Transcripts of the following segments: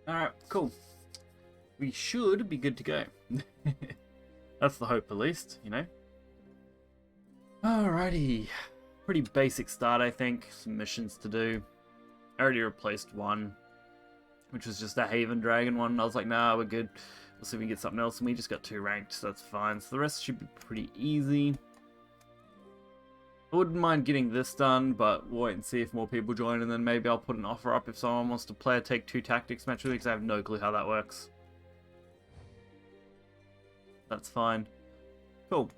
Alright, cool. We should be good to go. That's the hope, at least, you know? Alrighty. Pretty basic start, I think. Some missions to do. I already replaced one, which was just a Haven Dragon one. I was like, nah, we're good. We'll see if we can get something else. And we just got 2 ranked, so that's fine. So the rest should be pretty easy. I wouldn't mind getting this done, but we'll wait and see if more people join, and then maybe I'll put an offer up if someone wants to play a Take 2 Tactics match with me, because I have no clue how that works. That's fine. Cool.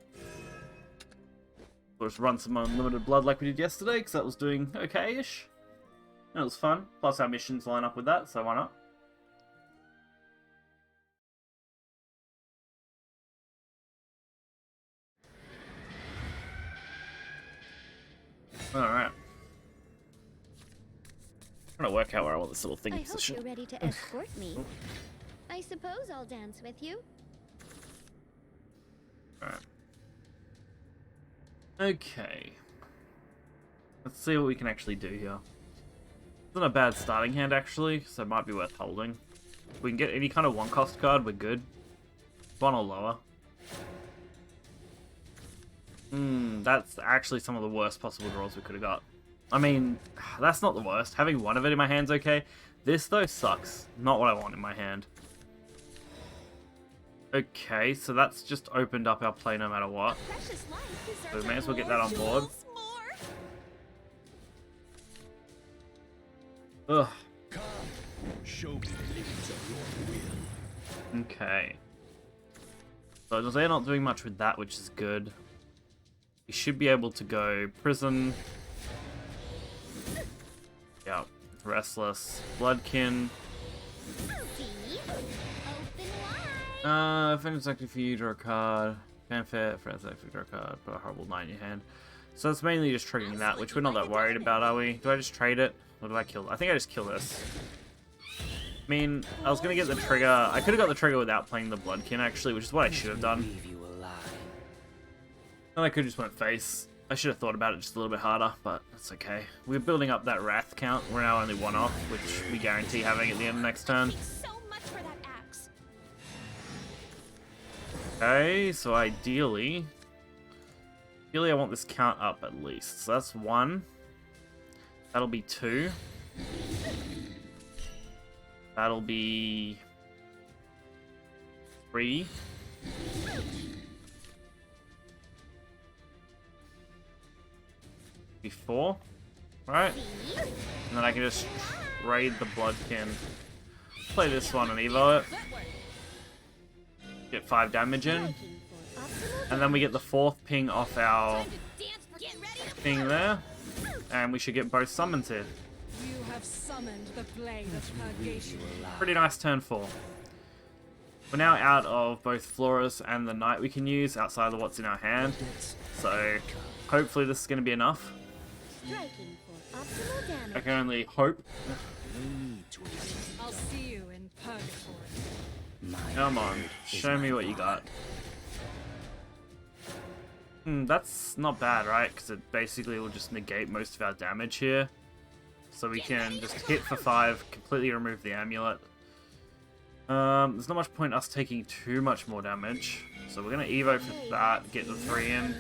We'll just run some Unlimited Blood like we did yesterday, because that was doing okay-ish. And it was fun. Plus our missions line up with that, so why not? Alright. Trying to work out where I want this little thing I position. hope you're ready to escort me. I suppose I'll dance with you. Alright. Okay. Let's see what we can actually do here. It's not a bad starting hand, actually, so it might be worth holding. If we can get any kind of 1-cost card, we're good. 1 or lower. That's actually some of the worst possible draws we could have got. I mean, that's not the worst. Having 1 of it in my hand's okay. This, though, sucks. Not what I want in my hand. Okay, so that's just opened up our play no matter what. So we may as well get that on board. Ugh. Okay. So they're not doing much with that, which is good. We should be able to go Prison. Yeah. Restless. Bloodkin. If it's active for you, draw a card. Fanfare, if it's active, draw a card. Put a horrible 9 in your hand. So it's mainly just triggering that, which we're not that worried about, are we? Do I just trade it? Or did I kill it? I think I just kill this. I mean, I was going to get the trigger. I could have got the trigger without playing the Bloodkin, actually, which is what I should have done. And I could have just went face. I should have thought about it just a little bit harder, but that's okay. We're building up that Wrath count. We're now only 1 off, which we guarantee having at the end of next turn. Okay, so ideally I want this count up at least. So that's 1. That'll be 2. That'll be 3. Be 4. Right? And then I can just raid the Bloodkin. Play this one and evo it. Get 5 damage in. And then we get the 4th ping off our thing there. And we should get both summons here. You have summoned the blade of purgation. Pretty nice turn 4. We're now out of both Florus and the Knight we can use outside of what's in our hand. So hopefully this is going to be enough. I can only hope. I'll see you in purgatory. Come on, show me what you got. That's not bad, right? Because it basically will just negate most of our damage here. So we can just hit for 5, completely remove the amulet. There's not much point us taking too much more damage. So we're going to evo for that, get the 3 in.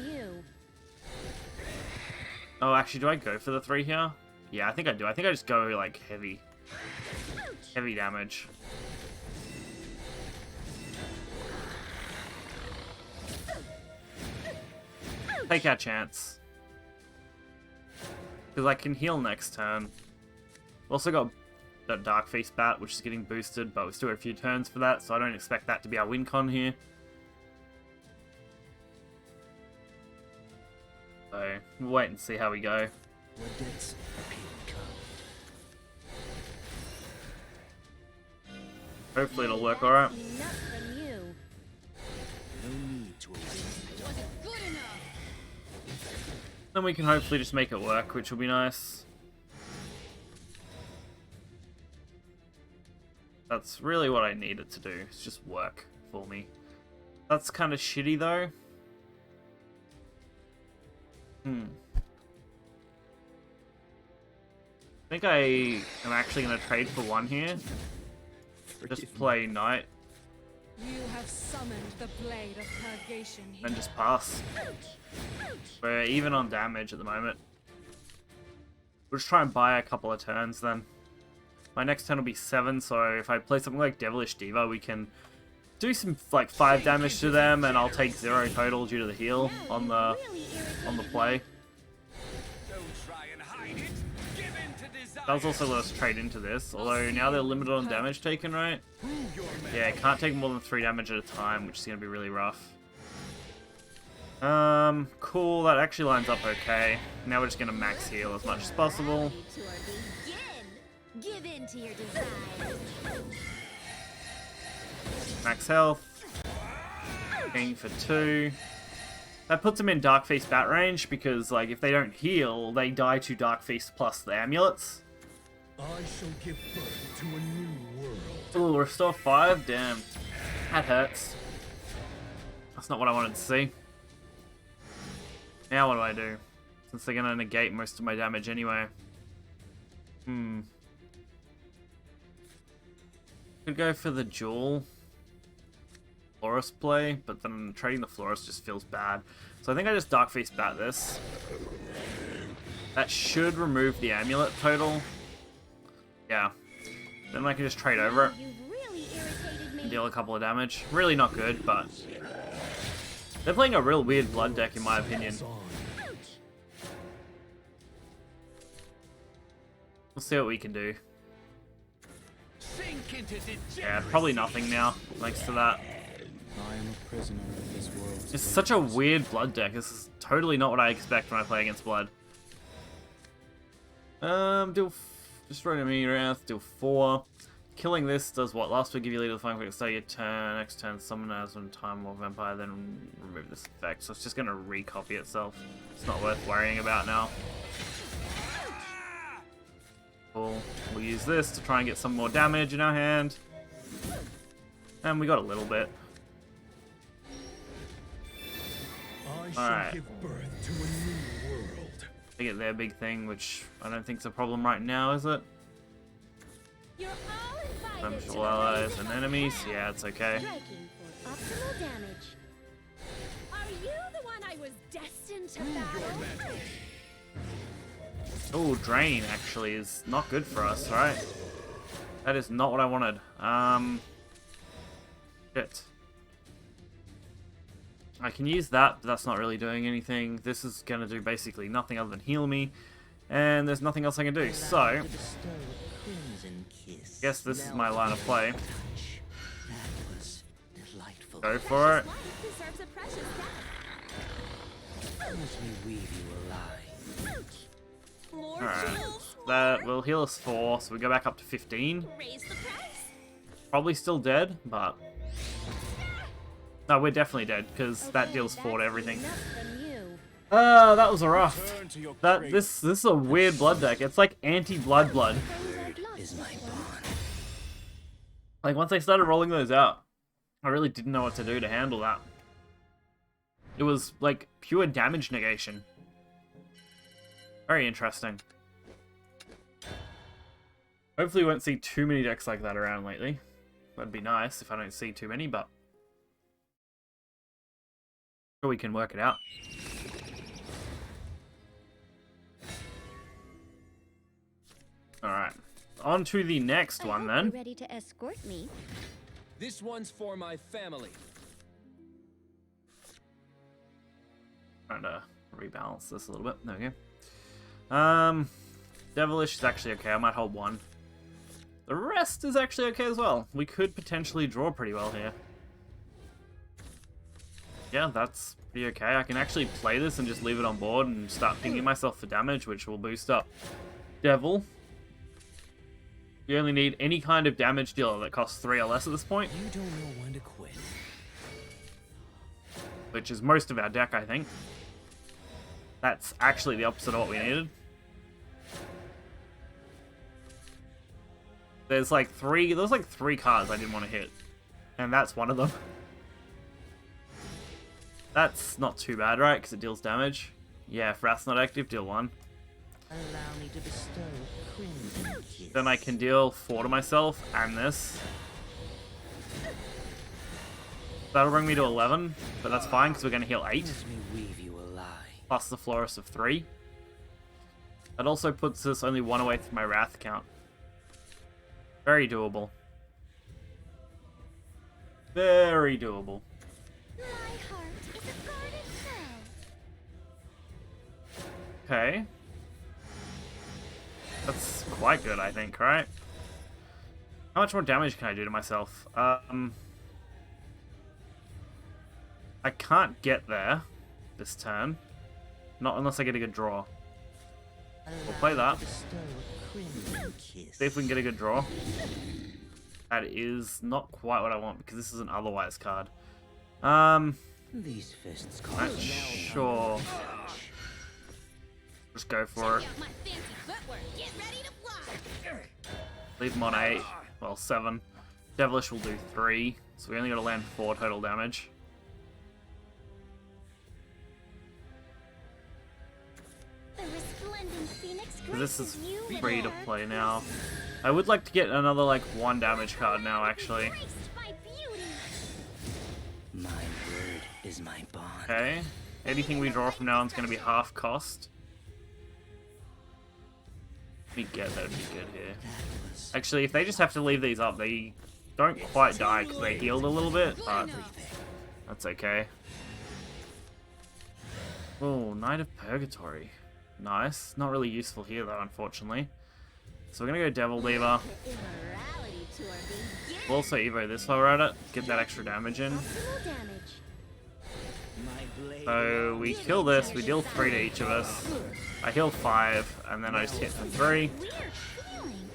Oh, actually, do I go for the 3 here? Yeah, I think I do. I think I just go, like, heavy. Heavy damage. Take our chance. Because I can heal next turn. We've also got the Dark Feast Bat, which is getting boosted, but we still have a few turns for that, so I don't expect that to be our win con here. So, we'll wait and see how we go. Hopefully it'll work alright. Then we can hopefully just make it work, which will be nice. That's really what I need it to do. It's just work for me. That's kind of shitty though. I think I am actually going to trade for 1 here. Just play Knight You have summoned the blade of purgation here. and just pass. We're even on damage at the moment. We'll just try and buy a couple of turns then. My next turn will be 7, so if I play something like Devilish Diva, we can do some like 5 damage to them, and I'll take 0 total due to the heal on the play. Does also let us trade into this, although now they're limited on damage taken, right? Yeah, can't take more than 3 damage at a time, which is going to be really rough. Cool, that actually lines up okay. Now we're just going to max heal as much as possible. Give in to your desires. Max health. King for 2. That puts them in Dark Feast bat range, because like if they don't heal, they die to Dark Feast plus the amulets. I shall give birth to a new world. Ooh, restore 5? Damn. That hurts. That's not what I wanted to see. Now what do I do? Since they're gonna negate most of my damage anyway. Could go for the Jewel Florist play, but then trading the Florist just feels bad. So I think I just Dark Feast bat this. That should remove the amulet total. Yeah. Then I can just trade over it. You've really irritated me. Deal a couple of damage. Really not good, but they're playing a real weird blood deck in my opinion. We'll see what we can do. Yeah, probably nothing now, thanks to that. I am a prisoner of this world. It's such a weird blood deck. This is totally not what I expect when I play against blood. Destroy enemy wrath, deal 4. Killing this does what? Last will give you lead to the final quick start your turn. Next turn, summon as one time or vampire, then remove this effect. So it's just gonna recopy itself. It's not worth worrying about now. Cool. We'll use this to try and get some more damage in our hand. And we got a little bit. I shall Alright. give birth to a new world. They get their big thing, which I don't think's a problem right now, is it? You're all invited to Beneficial allies and enemies. Yeah, it's okay. striking for optimal damage. Are you the one I was destined to battle? Oh, Drain actually is not good for us, right? That is not what I wanted. Shit. I can use that, but that's not really doing anything. This is going to do basically nothing other than heal me. And there's nothing else I can do. So, guess this is my line of play. Go for it. Life deserves a precious death. Let me weave you alive. More Alright. jewels. That will heal us 4, so we go back up to 15. Raise the price. Probably still dead, but... No, we're definitely dead, because that deals 4 to everything. Enough from you. That was a rough. This is a weird blood deck. It's like anti-blood blood. Is my bond. Like, once I started rolling those out, I really didn't know what to do to handle that. It was, like, pure damage negation. Very interesting. Hopefully we won't see too many decks like that around lately. That'd be nice if I don't see too many, but... sure we can work it out. Alright. On to the next one, I hope then. you're ready to escort me. This one's for my family. Trying to rebalance this a little bit. There we go. Devilish is actually okay. I might hold 1. The rest is actually okay as well. We could potentially draw pretty well here. Yeah, that's pretty okay. I can actually play this and just leave it on board and start pinging myself for damage, which will boost up Devil. We only need any kind of damage dealer that costs 3 or less at this point, You don't know when to quit. which is most of our deck, I think. That's actually the opposite of what we needed. There's like 3 cards I didn't want to hit, and that's one of them. That's not too bad, right? Because it deals damage. Yeah, if Wrath's not active, deal 1. Allow me to bestow a crimson kiss. Then I can deal 4 to myself and this. That'll bring me to 11, but that's fine because we're going to heal 8. Let me weave you a lie. Plus the Florist of 3. That also puts us only 1 away from my Wrath count. Very doable. Very doable. My heart is a garden pearl. Okay. That's quite good, I think, right? How much more damage can I do to myself? I can't get there this turn. Not unless I get a good draw. We'll play that. See if we can get a good draw. That is not quite what I want because this is an otherwise card. These fists call Not sure. Just go for it. Check out my fancy footwork. Get ready to fly. Leave them on 8. Well, 7. Devilish will do 3. So we only got to land 4 total damage. The resplendent phoenix This is graces you with free to her. play now. I would like to get another like 1 damage card now, actually. Graced by beauty. My word is my bond. Okay. Anything we draw from now on is going to be half cost. If we get that would be good here. Actually, if they just have to leave these up, they don't quite die because they healed a little bit, but that's okay. Oh, Knight of Purgatory. Nice. Not really useful here though, unfortunately. So we're going to go Devil Deaver. Immorality tour begins. We'll also Evo this while we're at it. Get that extra damage in. Optimal damage. My blade. So we kill this, we deal 3 to each of us. I heal 5, and then I just hit for 3. Weird feeling.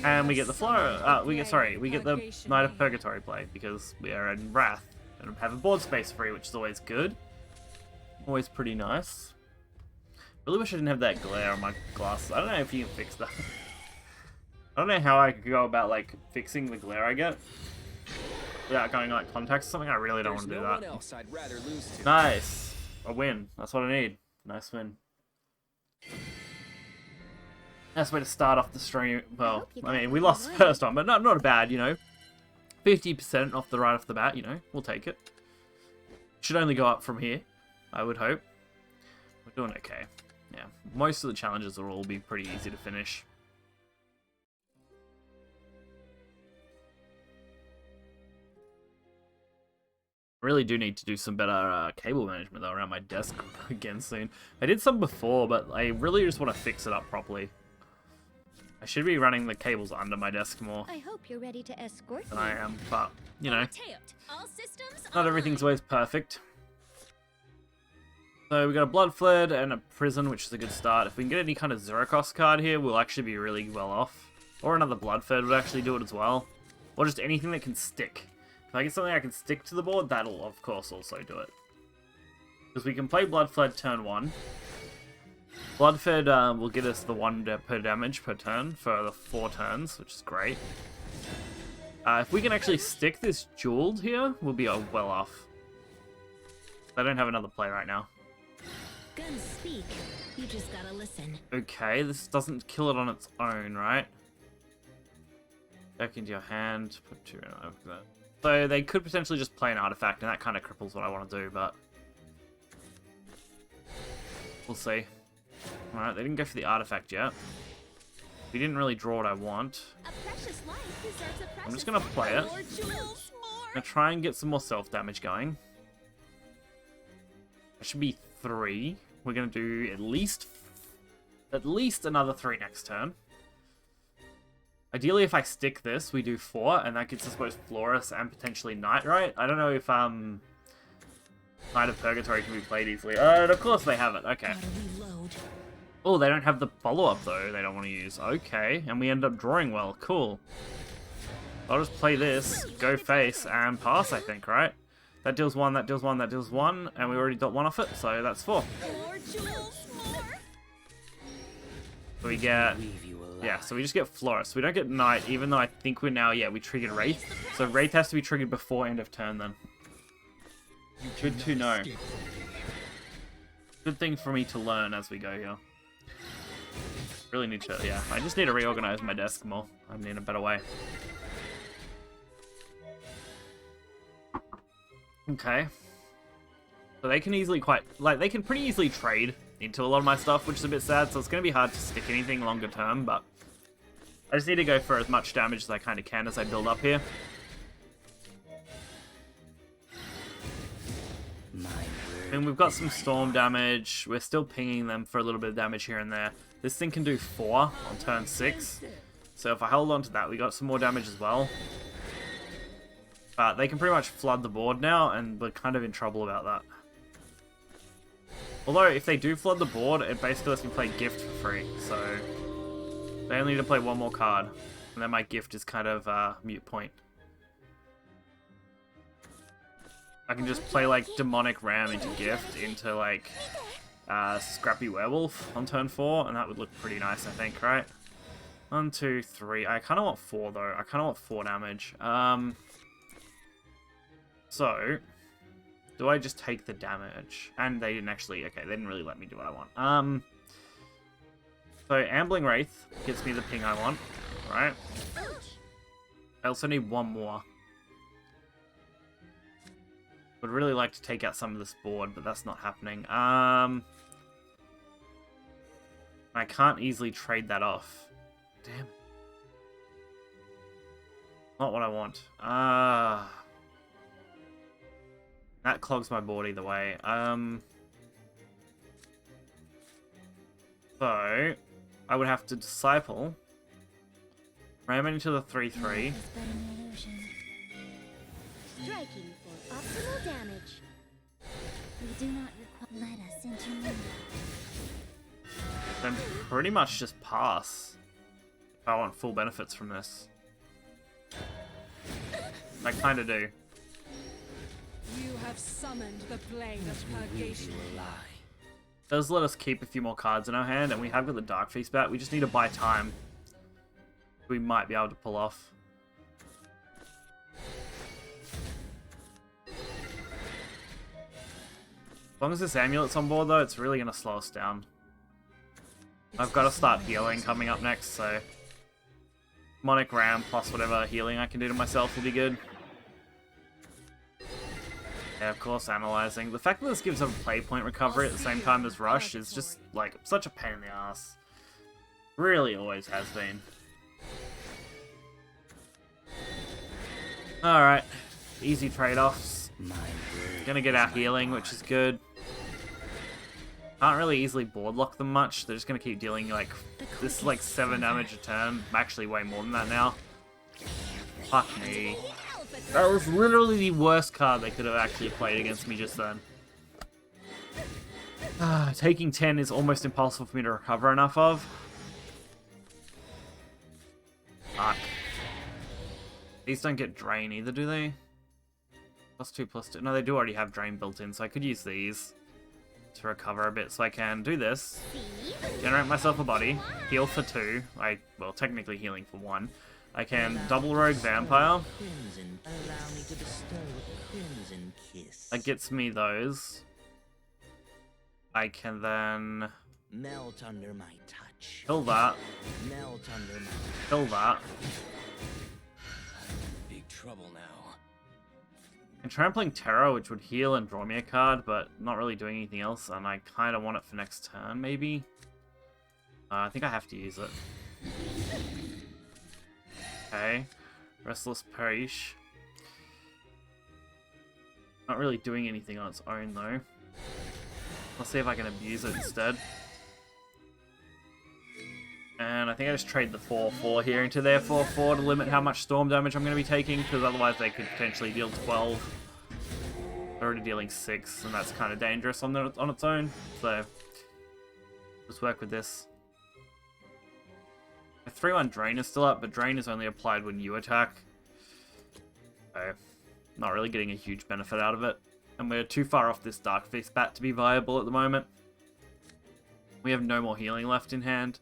And we get the we get the Knight of Purgatory play because we are in Wrath and have a board space free, which is always good. Always pretty nice. Really wish I didn't have that glare on my glasses. I don't know if you can fix that. I don't know how I could go about like fixing the glare I get without going like contacts or something. I really don't want to do no that. one else I'd rather lose to. Nice, a win. That's what I need. Nice win. That's way to start off the stream. Well, I mean, we lost the first time, but not a bad, you know. 50% off the right off the bat, you know. We'll take it. Should only go up from here, I would hope. We're doing okay. Yeah, most of the challenges will all be pretty easy to finish. I really do need to do some better cable management though around my desk again soon. I did some before, but I really just want to fix it up properly. I should be running the cables under my desk more I hope you're ready to escort than me. I am, but, you know, All systems not everything's always perfect. So we got a Blood Fled and a Prison, which is a good start. If we can get any kind of zero cost card here, we'll actually be really well off. Or another Blood Fled would actually do it as well. Or just anything that can stick. If I get something I can stick to the board, that'll of course also do it. Because we can play Blood Fled turn 1. Blood Fled will get us the 1 per damage per turn for the 4 turns, which is great. If we can actually stick this Jeweled here, we'll be well off. I don't have another play right now. Guns speak. You just gotta listen. Okay, this doesn't kill it on its own, right? Back into your hand, put 2 in over that. So they could potentially just play an artifact, and that kind of cripples what I want to do, but we'll see. Alright, they didn't go for the artifact yet. We didn't really draw what I want. A precious life deserves a precious I'm just gonna play it. More jewels, I'm gonna try and get some more self-damage going. That should be 3. We're gonna do at least another 3 next turn. Ideally, if I stick this, we do 4, and that gets us both Florus and potentially Knight, right? I don't know if Knight of Purgatory can be played easily. Of course they have it. Okay. Gotta reload. Oh, they don't have the follow-up, though. They don't want to use. Okay, and we end up drawing well. Cool. I'll just play this, go face, and pass, I think, right? That deals 1, that deals 1, that deals 1, and we already got 1 off it, so that's 4. More jewels, more. So we get... Weave you a lie. Yeah, so we just get Florist. We don't get Knight, even though I think we're now... Yeah, we triggered Wraith. So Wraith has to be triggered before end of turn, then. Good to know. Good thing for me to learn as we go here. Really need to... Yeah, I just need to reorganize my desk more. I need a better way. Okay. So they can easily they can pretty easily trade into a lot of my stuff, which is a bit sad, so it's going to be hard to stick anything longer term, but I just need to go for as much damage as I kind of can as I build up here. And we've got some storm damage. We're still pinging them for a little bit of damage here and there. This thing can do 4 on turn 6. So if I hold on to that, we got some more damage as well. But they can pretty much flood the board now, and we're kind of in trouble about that. Although, if they do flood the board, it basically lets me play Gift for free. So they only need to play one more card. And then my Gift is kind of mute point. I can just play like Demonic Ram into Gift into like Scrappy Werewolf on turn 4, and that would look pretty nice, I think, right? 1, 2, 3. I kind of want 4 though. I kind of want 4 damage. So do I just take the damage? And they didn't actually. Okay, they didn't really let me do what I want. So Ambling Wraith gets me the ping I want, right? I also need one more. Would really like to take out some of this board, but that's not happening. I can't easily trade that off. Damn it. Not what I want. That clogs my board either way. So I would have to Disciple, ram it into the 3/3. Striking for optimal damage. We do not require. Let us intermediate. Then pretty much just pass if I want full benefits from this. I kind of do. You have summoned the blade of purgation. Does let us keep a few more cards in our hand, and we have got the Dark Feast back. We just need to buy time. We might be able to pull off. As long as this amulet's on board, though, it's really going to slow us down. I've got to start healing coming up next, so Demonic Ram plus whatever healing I can do to myself will be good. Yeah, of course, analyzing. The fact that this gives a play point recovery at the same time as Rush is just, like, such a pain in the ass. Really always has been. Alright. Easy trade-offs. Gonna get our healing, which is good. Can't really easily board lock them much. They're just gonna keep dealing, like, this is like 7 damage a turn. Actually, way more than that now. Fuck me. That was literally the worst card they could have actually played against me just then. Taking 10 is almost impossible for me to recover enough of. Fuck. These don't get Drain either, do they? +2, +2. No, they do already have Drain built in, so I could use these to recover a bit. So I can do this, generate myself a body, heal for 2. Well, technically healing for 1. I can double Rogue Vampire. That gets me those. I can then melt under my touch. Kill that. Melt under my Kill that. Big trouble now. And Trampling Terror, which would heal and draw me a card, but not really doing anything else, and I kind of want it for next turn, maybe? I think I have to use it. Okay. Restless Perish. Not really doing anything on its own, though. Let's see if I can abuse it instead. And I think I just trade the 4/4 here into their 4/4 to limit how much storm damage I'm going to be taking, because otherwise they could potentially deal 12. They're already dealing 6, and that's kind of dangerous on its own. So, let's work with this. The 3/1 Drain is still up, but Drain is only applied when you attack. So, not really getting a huge benefit out of it. And we're too far off this Dark Feast bat to be viable at the moment. We have no more healing left in hand.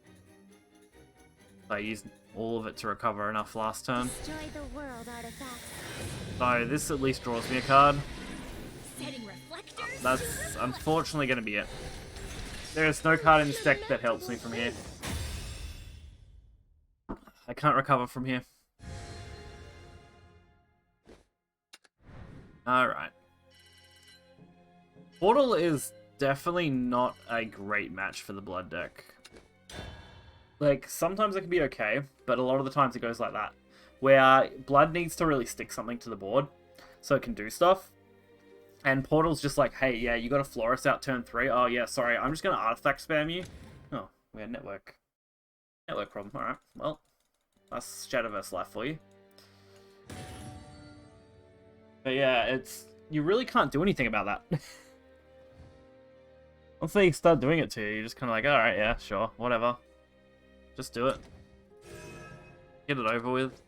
I used all of it to recover enough last turn. Destroy the world artifacts. So this at least draws me a card. Setting reflectors. That's unfortunately going to be it. There is no card in this deck that helps me from here. I can't recover from here. Alright. Portal is definitely not a great match for the Blood deck. Like, sometimes it can be okay, but a lot of the times it goes like that. Where Blood needs to really stick something to the board so it can do stuff. And Portal's just like, hey, yeah, you got a Florist out turn 3. Oh, yeah, sorry, I'm just going to Artifact spam you. Oh, we had network problem. Alright, well, that's Shadowverse life for you. But yeah, you really can't do anything about that. Once they start doing it to you, you're just kind of like, alright, yeah, sure, whatever. Just do it. Get it over with.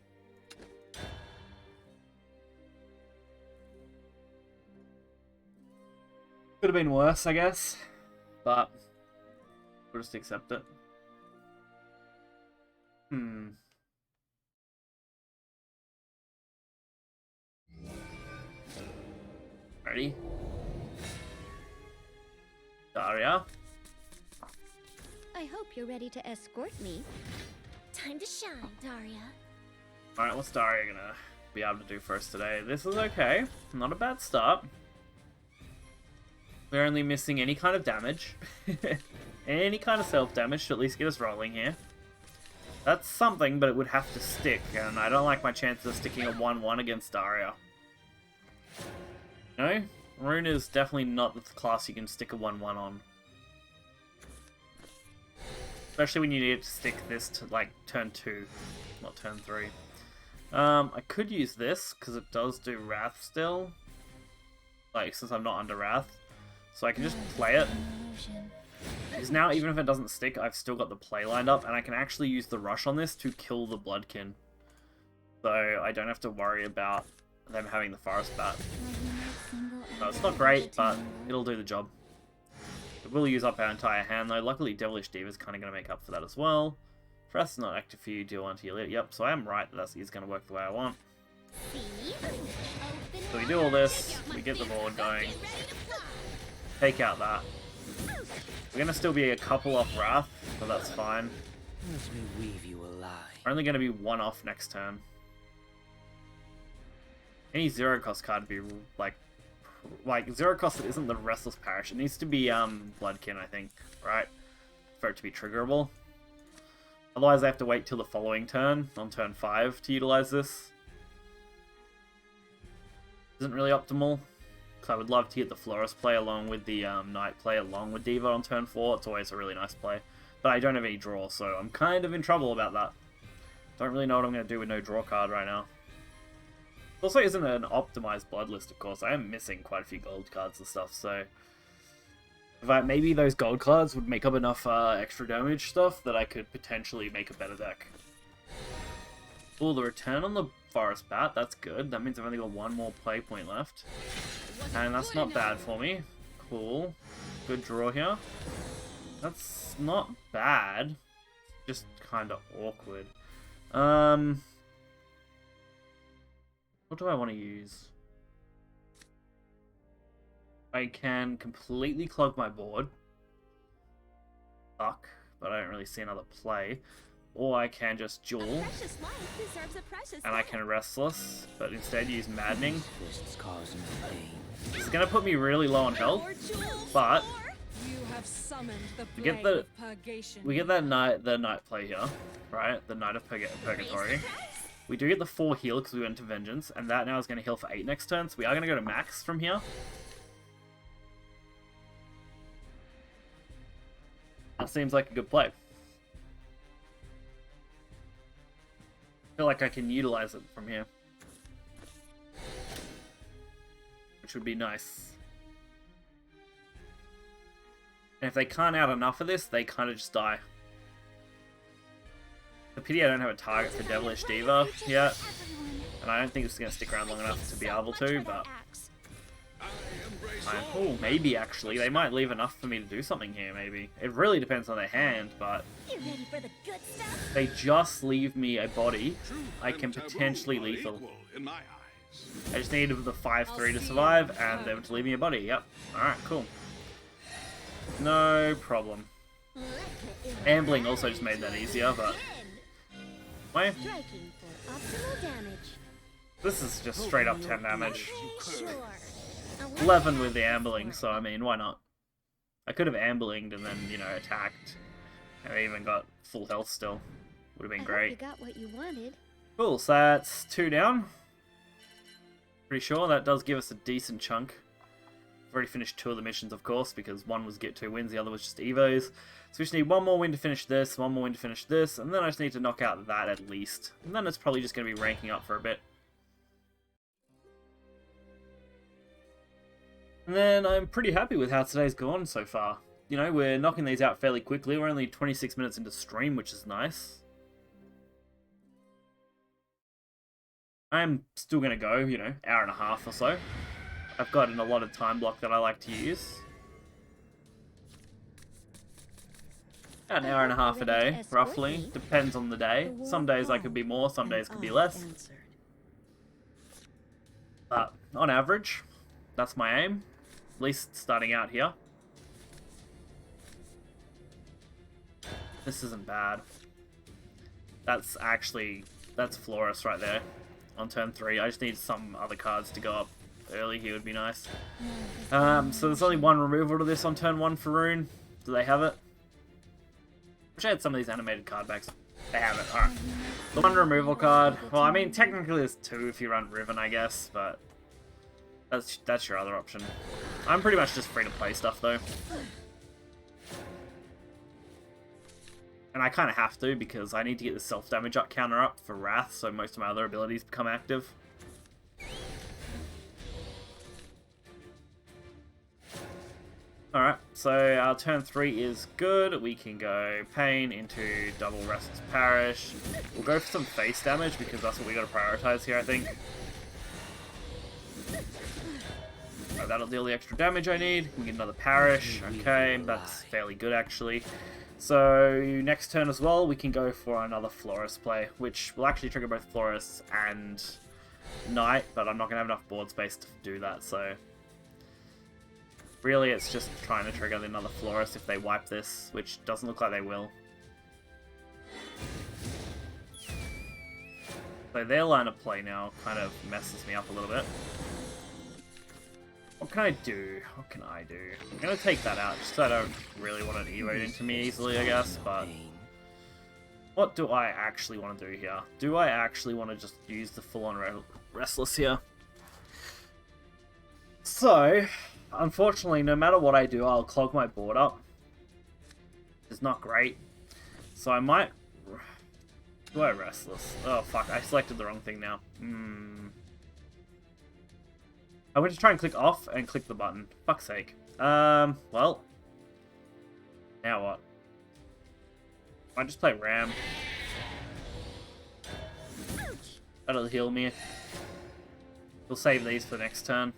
Could have been worse, I guess. But we'll just accept it. Ready? Daria? I hope you're ready to escort me. Time to shine, Daria. Alright, what's Daria gonna be able to do for us today? This is okay. Not a bad start. We're only missing any kind of damage. Any kind of self-damage to at least get us rolling here. That's something, but it would have to stick, and I don't like my chances of sticking a 1-1 against Daria. No? Rune is definitely not the class you can stick a 1-1 on. Especially when you need to stick this to, like, turn 2, not turn 3. I could use this, because it does do Wrath still. Like, since I'm not under Wrath. So I can just play it. Because now, even if it doesn't stick, I've still got the play lined up, and I can actually use the Rush on this to kill the Bloodkin. So I don't have to worry about them having the Forest Bat. No, it's not great, but it'll do the job. It will use up our entire hand, though. Luckily, Devilish Diva is kind of going to make up for that as well. Trust is not active for you, deal 1 to your lead. Yep, so I am right that is going to work the way I want. So we do all this, we get the board going. Take out that. We're going to still be a couple off Wrath, but that's fine. Let me weave you a lie. We're only going to be 1 off next turn. Any 0-cost card would be, like 0-cost that isn't the Restless Parish. It needs to be, Bloodkin, I think, right? For it to be triggerable. Otherwise, I have to wait till the following turn, on turn 5, to utilize this. Isn't really optimal. I would love to get the Florist play along with the Knight play along with Diva on turn 4. It's always a really nice play. But I don't have any draw, so I'm kind of in trouble about that. Don't really know what I'm going to do with no draw card right now. It also isn't an optimized blood list, of course. I am missing quite a few gold cards and stuff, so... maybe those gold cards would make up enough extra damage stuff that I could potentially make a better deck. Oh, the return on the Forest Bat, that's good. That means I've only got 1 more play point left. And that's not bad for me. Cool. Good draw here. That's not bad. Just kind of awkward. What do I want to use? I can completely clog my board. Fuck. But I don't really see another play. Or I can just duel. And I can Restless, but instead use Maddening. It's gonna put me really low on health, but we get the Knight play here, right? The Knight of Purgatory. We do get the 4 heal because we went to Vengeance, and that now is going to heal for 8 next turn, so we are going to go to max from here. That seems like a good play. I feel like I can utilize it from here. Which would be nice. And if they can't out enough of this, they kind of just die. The pity I don't have a target for Devilish Diva yet. And I don't think it's going to stick around long enough to be able to, but... Oh, maybe actually. They might leave enough for me to do something here, maybe. It really depends on their hand, but... If they just leave me a body, I can potentially lethal. I just needed the 5-3 to survive, and them to leave me a body. Yep. Alright, cool. No problem. Ambling also just made that easier, but... Wait. This is just straight up 10 damage. 11 with the ambling, so I mean, why not? I could have amblinged and then, you know, attacked. And I even got full health still. Would have been great. You got what you wanted. Cool, so that's 2 down. Pretty sure that does give us a decent chunk. I've already finished 2 of the missions, of course, because one was get 2 wins, the other was just evos. So we just need 1 more win to finish this, 1 more win to finish this, and then I just need to knock out that at least. And then it's probably just going to be ranking up for a bit. And then I'm pretty happy with how today's gone so far. You know, we're knocking these out fairly quickly. We're only 26 minutes into stream, which is nice. I'm still going to go, you know, hour and a half or so. I've got an allotted time block that I like to use. About an hour and a half a day, roughly. Depends on the day. Some days I could be more, some days could be less. But on average, that's my aim. At least starting out here. This isn't bad. That's Florus right there on turn 3. I just need some other cards to go up early here would be nice. So there's only 1 removal to this on turn 1 for Rune. Do they have it? Wish I had some of these animated card backs. They have it. Alright. The 1 removal card. Well, I mean, technically there's 2 if you run Riven, I guess, but that's your other option. I'm pretty much just free to play stuff though. And I kind of have to because I need to get the self-damage up counter up for Wrath, so most of my other abilities become active. Alright, so our turn 3 is good. We can go Pain into double Restless Parish. We'll go for some face damage because that's what we got to prioritize here, I think. Right, that'll deal the extra damage I need. We get another Parish. Okay, that's fairly good actually. So next turn as well, we can go for another Florus play, which will actually trigger both Florus and Knight, but I'm not going to have enough board space to do that, so... Really, it's just trying to trigger another Florus if they wipe this, which doesn't look like they will. So their line of play now kind of messes me up a little bit. What can I do? What can I do? I'm going to take that out, just so I don't really want it evoed into me easily, I guess, but... What do I actually want to do here? Do I actually want to just use the full-on Restless here? So, unfortunately, no matter what I do, I'll clog my board up. It's not great. So I might... Do I Restless? Oh, fuck, I selected the wrong thing now. I went to try and click off and click the button. Fuck's sake. Well. Now what? I just play Ram. That'll heal me. We'll save these for next turn.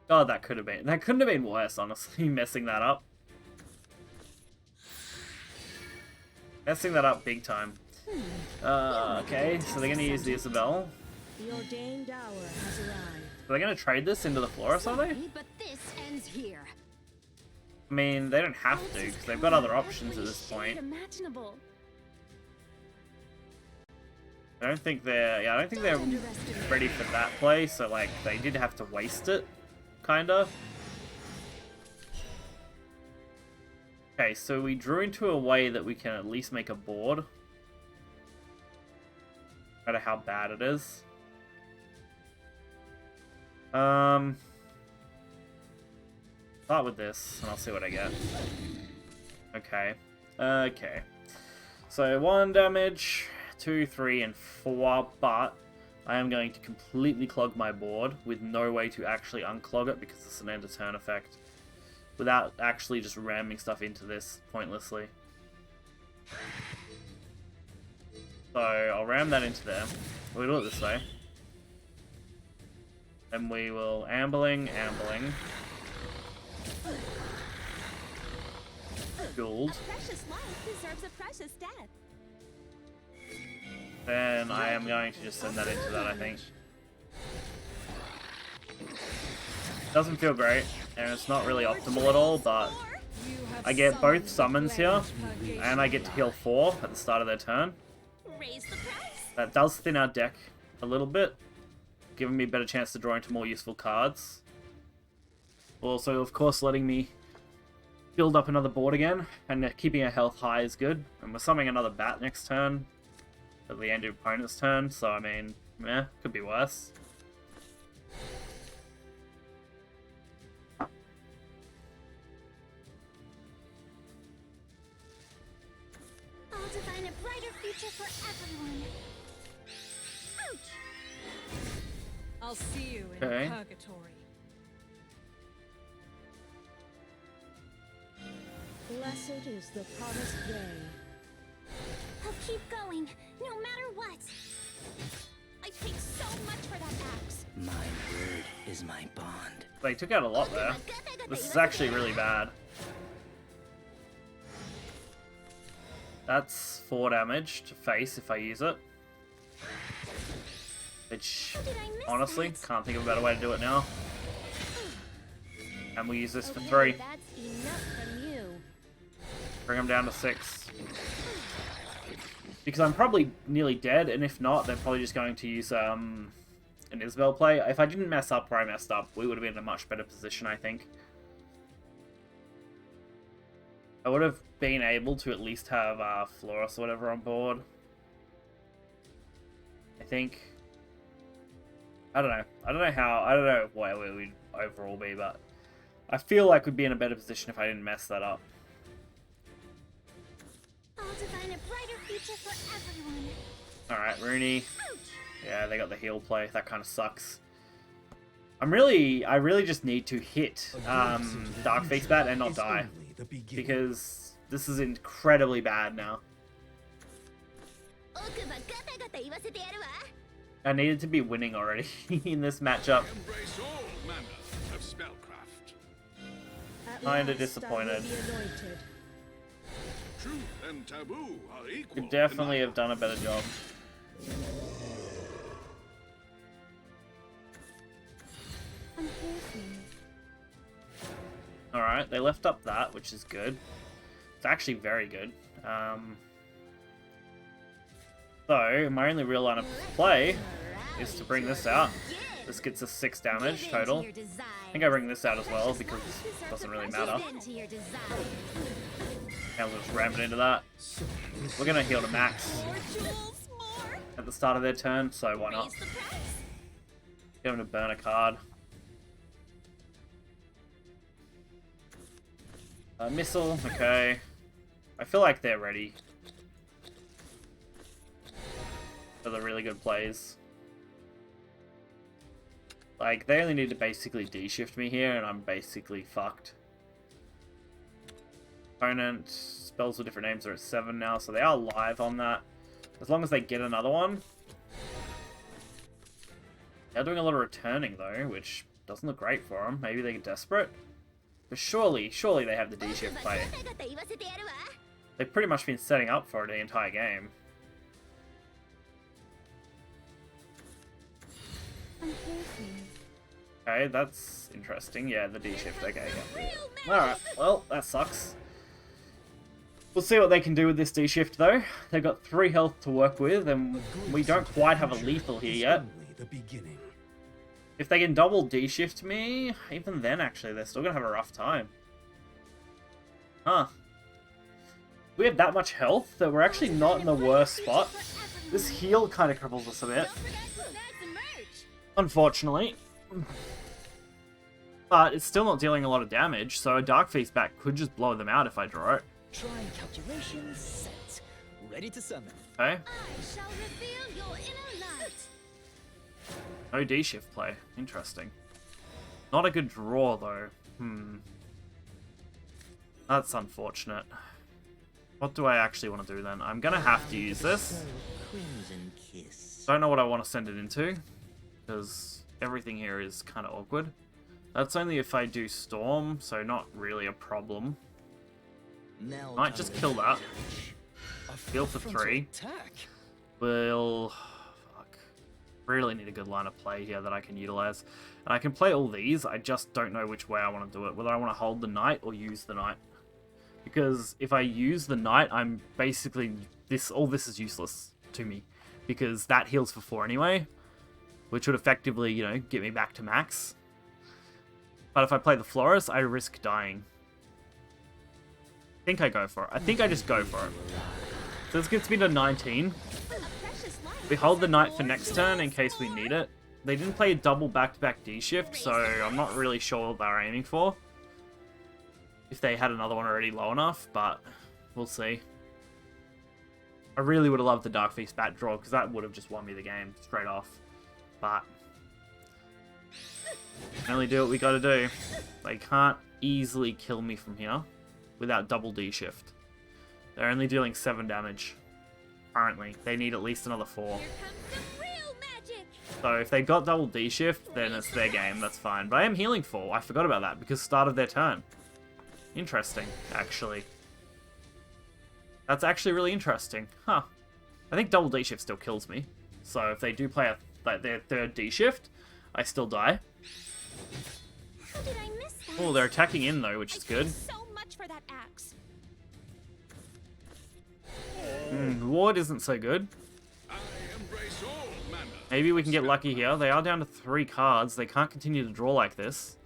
God, that could have been. That couldn't have been worse, honestly, messing that up. Messing that up big time. Okay, so they're gonna use the Isabel. The ordained hour has arrived. Are they going to trade this into the Florus, are they? But this ends here. I mean, they don't have to, because they've got other options at this point. Imaginable. I don't think they're ready for that play, so, like, they did have to waste it, kinda. Okay, so we drew into a way that we can at least make a board. No matter how bad it is. Start with this, and I'll see what I get. Okay. Okay. So 1 damage, 2, 3, and 4, but I am going to completely clog my board with no way to actually unclog it because it's an end of turn effect. Without actually just ramming stuff into this pointlessly. So I'll ram that into there. We'll do it this way. Then we will ambling. Gould. A precious life deserves a precious death. Then I am going to just send that into that, I think. Doesn't feel great, and it's not really optimal at all, but I get both summons here, and I get to heal 4 at the start of their turn. Raise the price. That does thin our deck a little bit, giving me a better chance to draw into more useful cards. Also, of course, letting me build up another board again, and keeping our health high is good. And we're summoning another bat next turn, at the end of the opponent's turn, so I mean, could be worse. I'll define a brighter future for everyone. Ouch! I'll see you in Okay. purgatory. Blessed is the promised way. I'll keep going, no matter what. I paid so much for that axe. My word is my bond. They took out a lot there. This is actually really bad. That's 4 damage to face if I use it. Which, How did I miss honestly, that? can't think of a better way to do it now. And we'll use this for Okay, 3. That's enough from you. Bring them down to 6. Because I'm probably nearly dead, and if not, they're probably just going to use an Isabel play. If I didn't mess up where I messed up, we would have been in a much better position, I think. I would have been able to at least have Floros or whatever on board. I think. I don't know. I don't know where we'd overall be, but I feel like we'd be in a better position if I didn't mess that up. I'll define a brighter future for everyone. Alright, Rooney. Ouch! Yeah, they got the heal play. That kind of sucks. I really just need to hit Dark Face Bat and not It's die. only the beginning. Because this is incredibly bad now. I needed to be winning already in this matchup. Embrace all manner of spellcraft. At Kinda last I will disappointed. be anointed. Truth and taboo are equal. Could in definitely my have done a better job. I'm here for you. Alright, they left up that, which is good. It's actually very good. So, my only real line of play is to bring this out. This gets us 6 damage total. I think I bring this out as well, because it doesn't really matter. And we'll just ram it into that. We're gonna heal to max at the start of their turn, so why not? Get them to burn a card. Missile, okay. I feel like they're ready for the really good plays. Like, they only need to basically D-shift me here, and I'm basically fucked. Opponent, spells with different names are at 7 now, so they are live on that. As long as they get another one. They're doing a lot of returning, though, which doesn't look great for them. Maybe they get desperate. But surely they have the D-shift play. They've pretty much been setting up for it the entire game. I'm here for you. Okay, that's interesting. Yeah, the D-shift. Okay, yeah. Alright, well, that sucks. We'll see what they can do with this D-shift, though. They've got 3 health to work with, and we don't quite have a lethal here yet. Only the beginning. If they can double D-shift me, even then, actually, they're still going to have a rough time. Huh. We have that much health that we're actually not in the worst spot. This heal kind of cripples us a bit, Don't forget to snag some merch. unfortunately. But it's still not dealing a lot of damage, so a Dark Face Bat could just blow them out if I draw it. Trying calculations set. Ready to summon. Okay. I shall reveal your inner light. No D-shift play. Interesting. Not a good draw, though. That's unfortunate. What do I actually want to do, then? I'm going to have to use this. Crimson kiss. Don't know what I want to send it into, because everything here is kind of awkward. That's only if I do Storm, so not really a problem. Now Might just kill that. Heal for 3. Attack. Well, fuck. Really need a good line of play here that I can utilize. And I can play all these, I just don't know which way I want to do it. Whether I want to hold the knight or use the knight. Because if I use the knight, I'm basically... all this is useless to me. Because that heals for 4 anyway. which would effectively, you know, get me back to max. But if I play the Florist, I risk dying. I think I go for it. I think I just go for it. So this gets me to 19. We hold the Knight for next turn in case we need it. They didn't play a double back-to-back D-shift, so I'm not really sure what they're aiming for. If they had another one already low enough, but we'll see. I really would have loved the Dark Feast Bat draw, because that would have just won me the game straight off. But can only do what we gotta do. They can't easily kill me from here without double D-shift. They're only dealing 7 damage. Currently. They need at least another 4. So if they got double D-shift, then it's their game, that's fine. But I am healing 4. I forgot about that, because start of their turn. Interesting, actually. That's actually really interesting. Huh. I think double D-shift still kills me. So if they do play their third D-shift, I still die. How did I miss that? Oh, they're attacking in though, which is good. So much for that axe. Ward isn't so good. I embrace all manner. Maybe we can get lucky here. They are down to 3 cards. They can't continue to draw like this.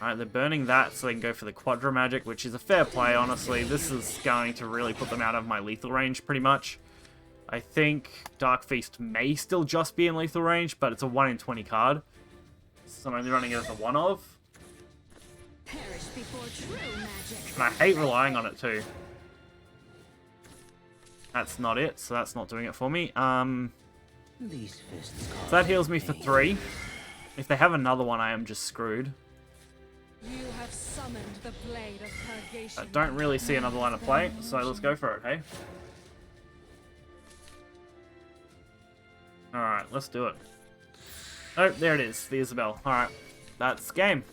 Alright, they're burning that so they can go for the Quadra Magic, which is a fair play, honestly. This is going to really put them out of my lethal range, pretty much. I think Dark Feast may still just be in lethal range, but it's a 1 in 20 card. So I'm only running it as a 1 of. Perish before true magic. And I hate relying on it, too. That's not it, so that's not doing it for me. These fists So that heals me for 3. If they have another one, I am just screwed. You have summoned the blade of purgation. I don't really see another line of play, so let's go for it, hey? Alright, let's do it. Oh, there it is, the Isabel. Alright, that's game.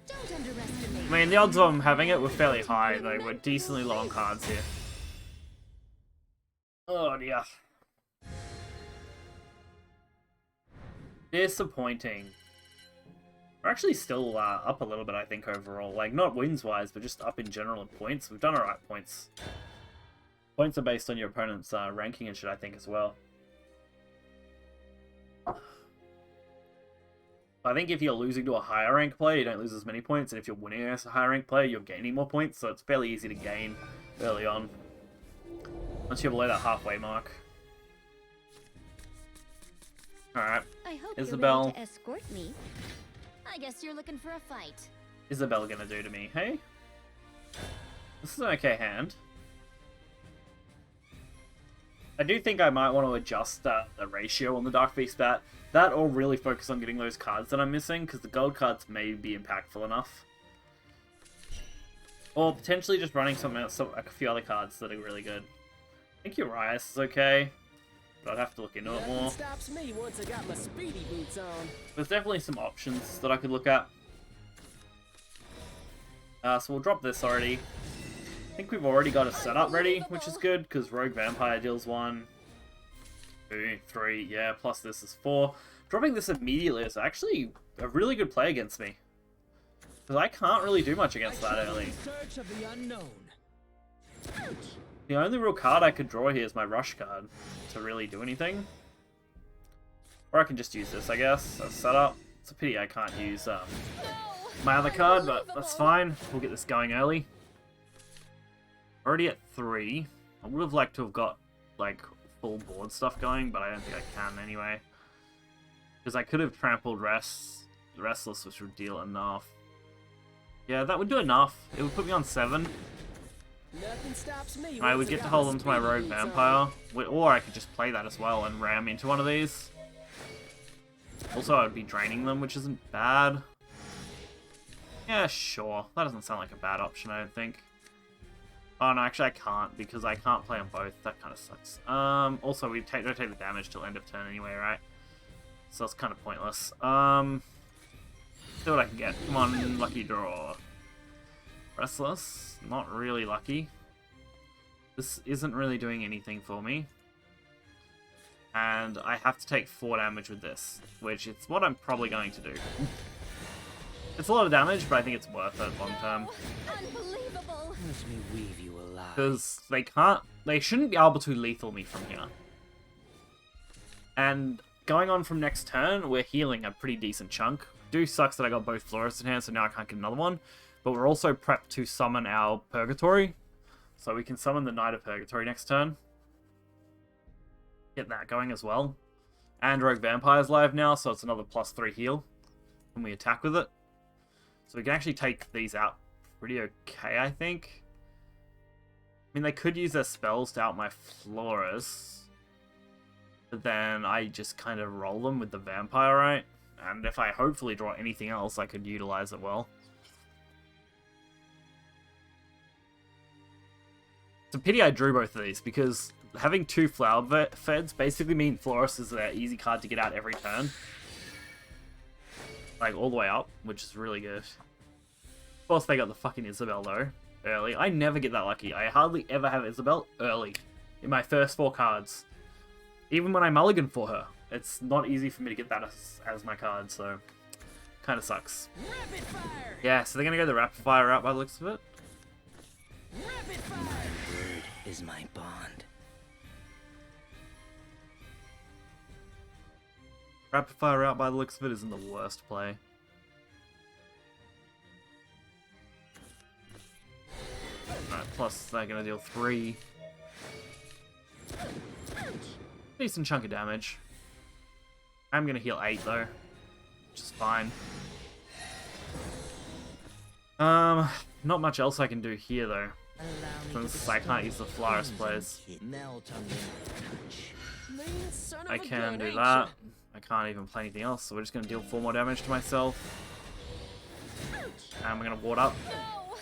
Don't underestimate. I mean, the odds of them having it were fairly high, though. We're decently low on cards here. Oh, dear. Disappointing. We're actually still up a little bit, I think, overall. Like, not wins-wise, but just up in general in points. We've done alright points. Points are based on your opponent's ranking and shit, I think, as well. I think if you're losing to a higher rank player, you don't lose as many points, and if you're winning against a higher rank player, you're gaining more points, so it's fairly easy to gain early on. Once you're below that halfway mark. Alright. I hope Isabel. you're ready to escort me. I guess you're looking for a fight. Isabel gonna do to me, hey? This is an okay hand. I do think I might want to adjust the ratio on the Dark Beast Bat. That or really focus on getting those cards that I'm missing, because the gold cards may be impactful enough. Or potentially just running something else, a few other cards that are really good. I think Urias is okay, but I'd have to look into it more. Stops me once I got my speedy boots on. There's definitely some options that I could look at. So we'll drop this already. I think we've already got a setup ready, which is good, because Rogue Vampire deals 1, 2, 3, yeah, plus this is 4. Dropping this immediately is actually a really good play against me. Because I can't really do much against that early. Search of the unknown. The only real card I could draw here is my Rush card to really do anything. Or I can just use this, I guess, as setup. It's a pity I can't use my other card, but that's fine. We'll get this going early. Already at 3. I would have liked to have got, like, full board stuff going, but I don't think I can anyway. Because I could have trampled Restless, which would deal enough. Yeah, that would do enough. It would put me on 7. Nothing stops me. I would get to hold on to my Rogue Vampire. Or I could just play that as well and ram into one of these. Also, I would be draining them, which isn't bad. Yeah, sure. That doesn't sound like a bad option, I don't think. Oh, no, actually I can't, because I can't play on both. That kind of sucks. Also, we don't take the damage till end of turn anyway, right? So it's kind of pointless. See what I can get. Come on, lucky draw. Restless. Not really lucky. This isn't really doing anything for me. And I have to take 4 damage with this, which is what I'm probably going to do. It's a lot of damage, but I think it's worth it long term. Unbelievable. Let me weave you alive. Because they shouldn't be able to lethal me from here. And going on from next turn, we're healing a pretty decent chunk. Do sucks that I got both Florist in hand, so now I can't get another one. But we're also prepped to summon our Purgatory. So we can summon the Knight of Purgatory next turn. Get that going as well. And Rogue Vampire's live now, so it's another +3 heal when we attack with it. So we can actually take these out pretty okay, I think. I mean, they could use their spells to out my Florist. But then I just kind of roll them with the Vampire, right? And if I hopefully draw anything else, I could utilize it well. It's a pity I drew both of these, because having 2 Flower Feds basically mean Florist is an easy card to get out every turn. Like, all the way up, which is really good. Of course, they got the fucking Isabel, though, early. I never get that lucky. I hardly ever have Isabel early in my first 4 cards. Even when I mulligan for her, it's not easy for me to get that as my card, so kind of sucks. Rapid fire! Yeah, so they're going to go the Rapid Fire route by the looks of it. Rapid fire! My word is my bond. Rapid Fire route by the looks of it isn't the worst play. Alright, plus they're going to deal 3. Decent chunk of damage. I'm going to heal 8 though, which is fine. Not much else I can do here though, since I can't use the Florist plays. Melt on your touch. Mean son of I a can gun, do ain't that. ya? I can't even play anything else, so we're just going to deal 4 more damage to myself. And we're going to ward up. No!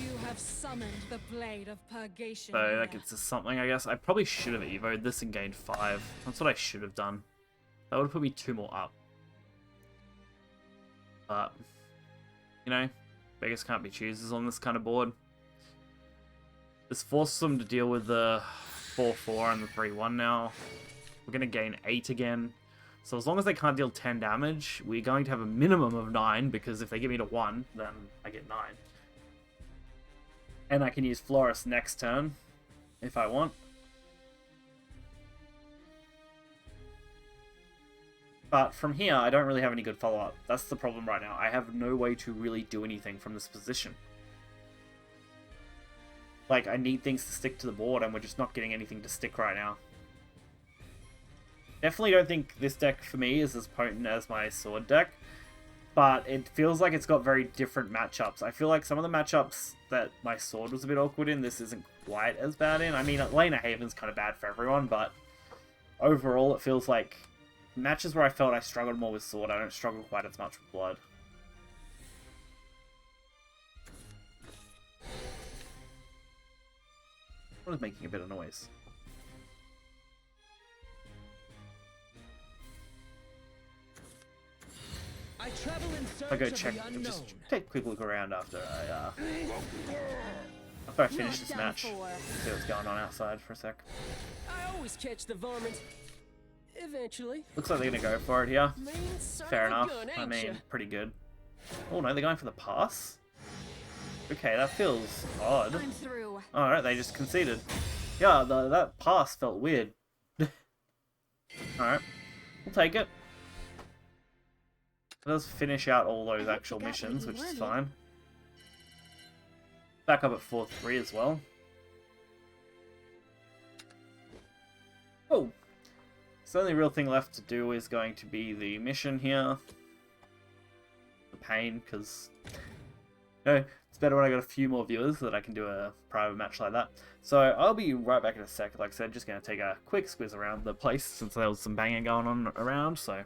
You have summoned the blade of purgation. So that here. gets us something, I guess. I probably should have evoed this and gained 5. That's what I should have done. That would have put me 2 more up. But, you know, beggars can't be choosers on this kind of board. This forces them to deal with the 4-4 and the 3-1 now. We're going to gain 8 again. So as long as they can't deal 10 damage, we're going to have a minimum of 9, because if they get me to 1, then I get 9. And I can use Florist next turn, if I want. But from here, I don't really have any good follow-up. That's the problem right now. I have no way to really do anything from this position. Like, I need things to stick to the board, and we're just not getting anything to stick right now. Definitely don't think this deck, for me, is as potent as my Sword deck. But it feels like it's got very different matchups. I feel like some of the matchups that my Sword was a bit awkward in, this isn't quite as bad in. I mean, Lena Haven's kind of bad for everyone, but overall it feels like matches where I felt I struggled more with Sword, I don't struggle quite as much with Blood. What is making a bit of noise? I travel in search I'll go of check, the unknown. just take a quick look around after I finish this Not match. done for. See what's going on outside for a sec. I always catch the varmint. Eventually. Looks like they're gonna go for it here. Mean son Fair of a enough. gun, I ain't mean, ya? pretty good. Oh no, they're going for the pass? Okay, that feels odd. I'm through. Alright, they just conceded. Yeah, that pass felt weird. Alright, we'll take it. It does finish out all those actual missions, which is fine. Back up at 4-3 as well. Oh! So the only real thing left to do is going to be the mission here. The pain, because you know, it's better when I got a few more viewers so that I can do a private match like that. So I'll be right back in a sec. Like I said, just going to take a quick squiz around the place since there was some banging going on around, so...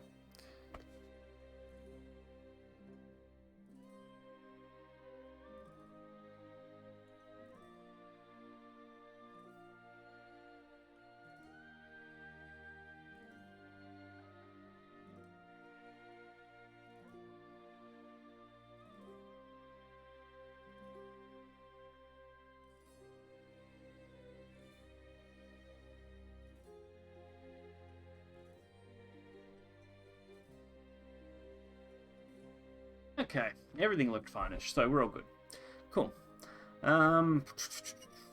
Okay, everything looked fine-ish, so we're all good. Cool.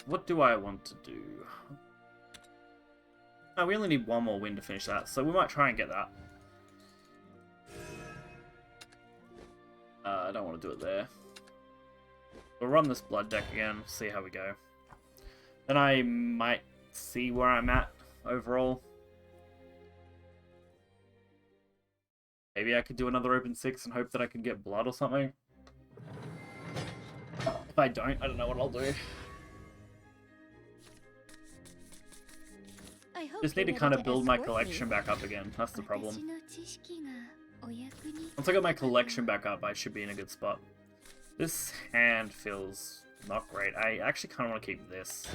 What do I want to do? Oh, we only need one more win to finish that, so we might try and get that. I don't want to do it there. We'll run this blood deck again, see how we go. Then I might see where I'm at overall. Maybe I could do another open 6 and hope that I can get blood or something. If I don't know what I'll do. I hope Just need to you're kind ready of build my escort me. collection back up again. That's the problem. Once I got my collection back up, I should be in a good spot. This hand feels not great. I actually kind of want to keep this.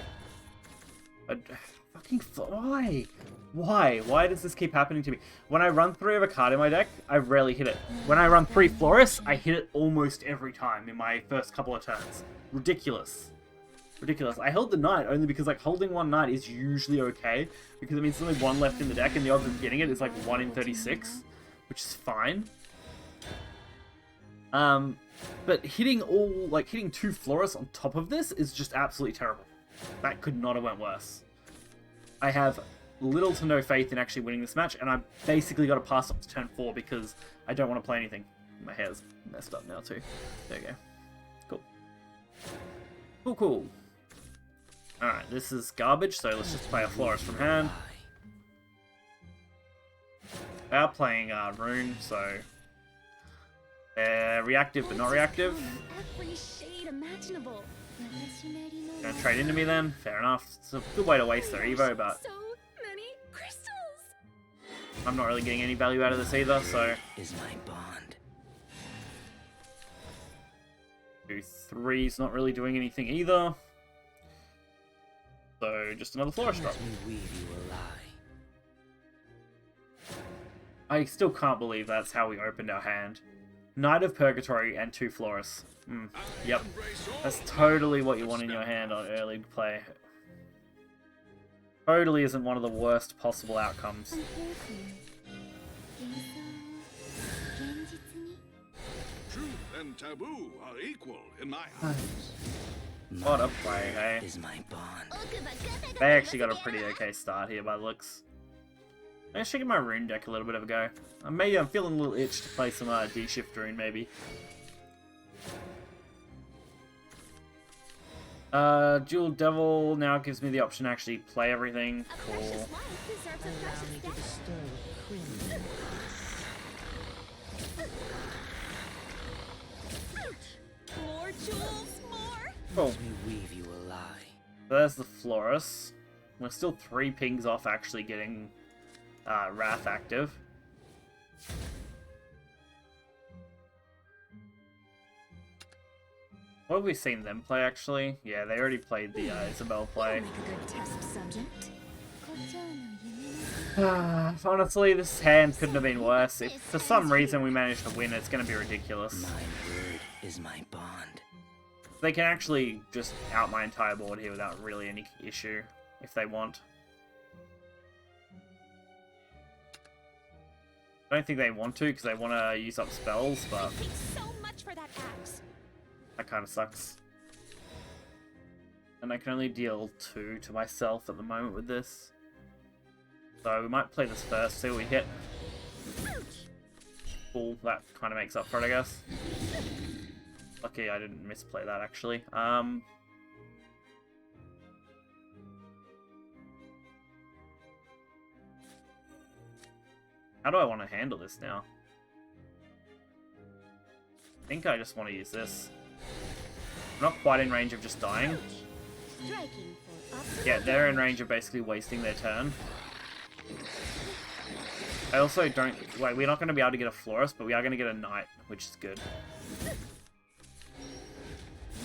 Why? Why does this keep happening to me? When I run 3 of a card in my deck, I rarely hit it. When I run 3 Florist, I hit it almost every time in my first couple of turns. Ridiculous. Ridiculous. I held the Knight only because like holding 1 Knight is usually okay, because it means there's only 1 left in the deck and the odds of getting it is like 1 in 36, which is fine. But hitting 2 Florists on top of this is just absolutely terrible. That could not have went worse. I have little to no faith in actually winning this match, and I basically got to pass up to turn 4 because I don't want to play anything. My hair's messed up now too. There you go. Cool. Cool. Alright, this is garbage, so let's just play a Florist from hand. They are playing Rune, so they're reactive but not reactive. Every shade imaginable. Gonna trade into me then? Fair enough. It's a good way to waste their Evo, but So many crystals. I'm not really getting any value out of this either, so... Is my bond. 2-3's not really doing anything either. So, just another Florist drop. Let me weave you a lie. I still can't believe that's how we opened our hand. Knight of Purgatory and 2 Florists. Yep. That's totally what you want in your hand on early play. Totally isn't one of the worst possible outcomes. Truth and taboo are equal in my eyes. What a play, hey? Is my bond. They actually got a pretty okay start here by the looks. I'm just checking my rune deck a little bit of a go. Maybe I'm feeling a little itch to play some D-Shift rune, maybe. Dual Devil now gives me the option to actually play everything. A Cool. precious life deserves a precious death. More jewels, more. Cool. Let me weave you a lie. So there's the Florist. We're still 3 pings off actually getting Wrath active. What have we seen them play actually? Yeah, they already played the Isabel play. Make a good test subject. Honestly, this hand couldn't have been worse. If for some reason we manage to win, it's going to be ridiculous. My word is my bond. They can actually just out my entire board here without really any issue, if they want. I don't think they want to, because they want to use up spells, but It takes so much for that axe. that kind of sucks. And I can only deal 2 to myself at the moment with this. So we might play this first, see what we hit. Cool, that kind of makes up for it, I guess. Lucky I didn't misplay that, actually. How do I want to handle this now? I think I just want to use this. I'm not quite in range of just dying. Striking for up. Yeah, they're in range of basically wasting their turn. I also don't... Wait, we're not going to be able to get a Florist, but we are going to get a Knight, which is good.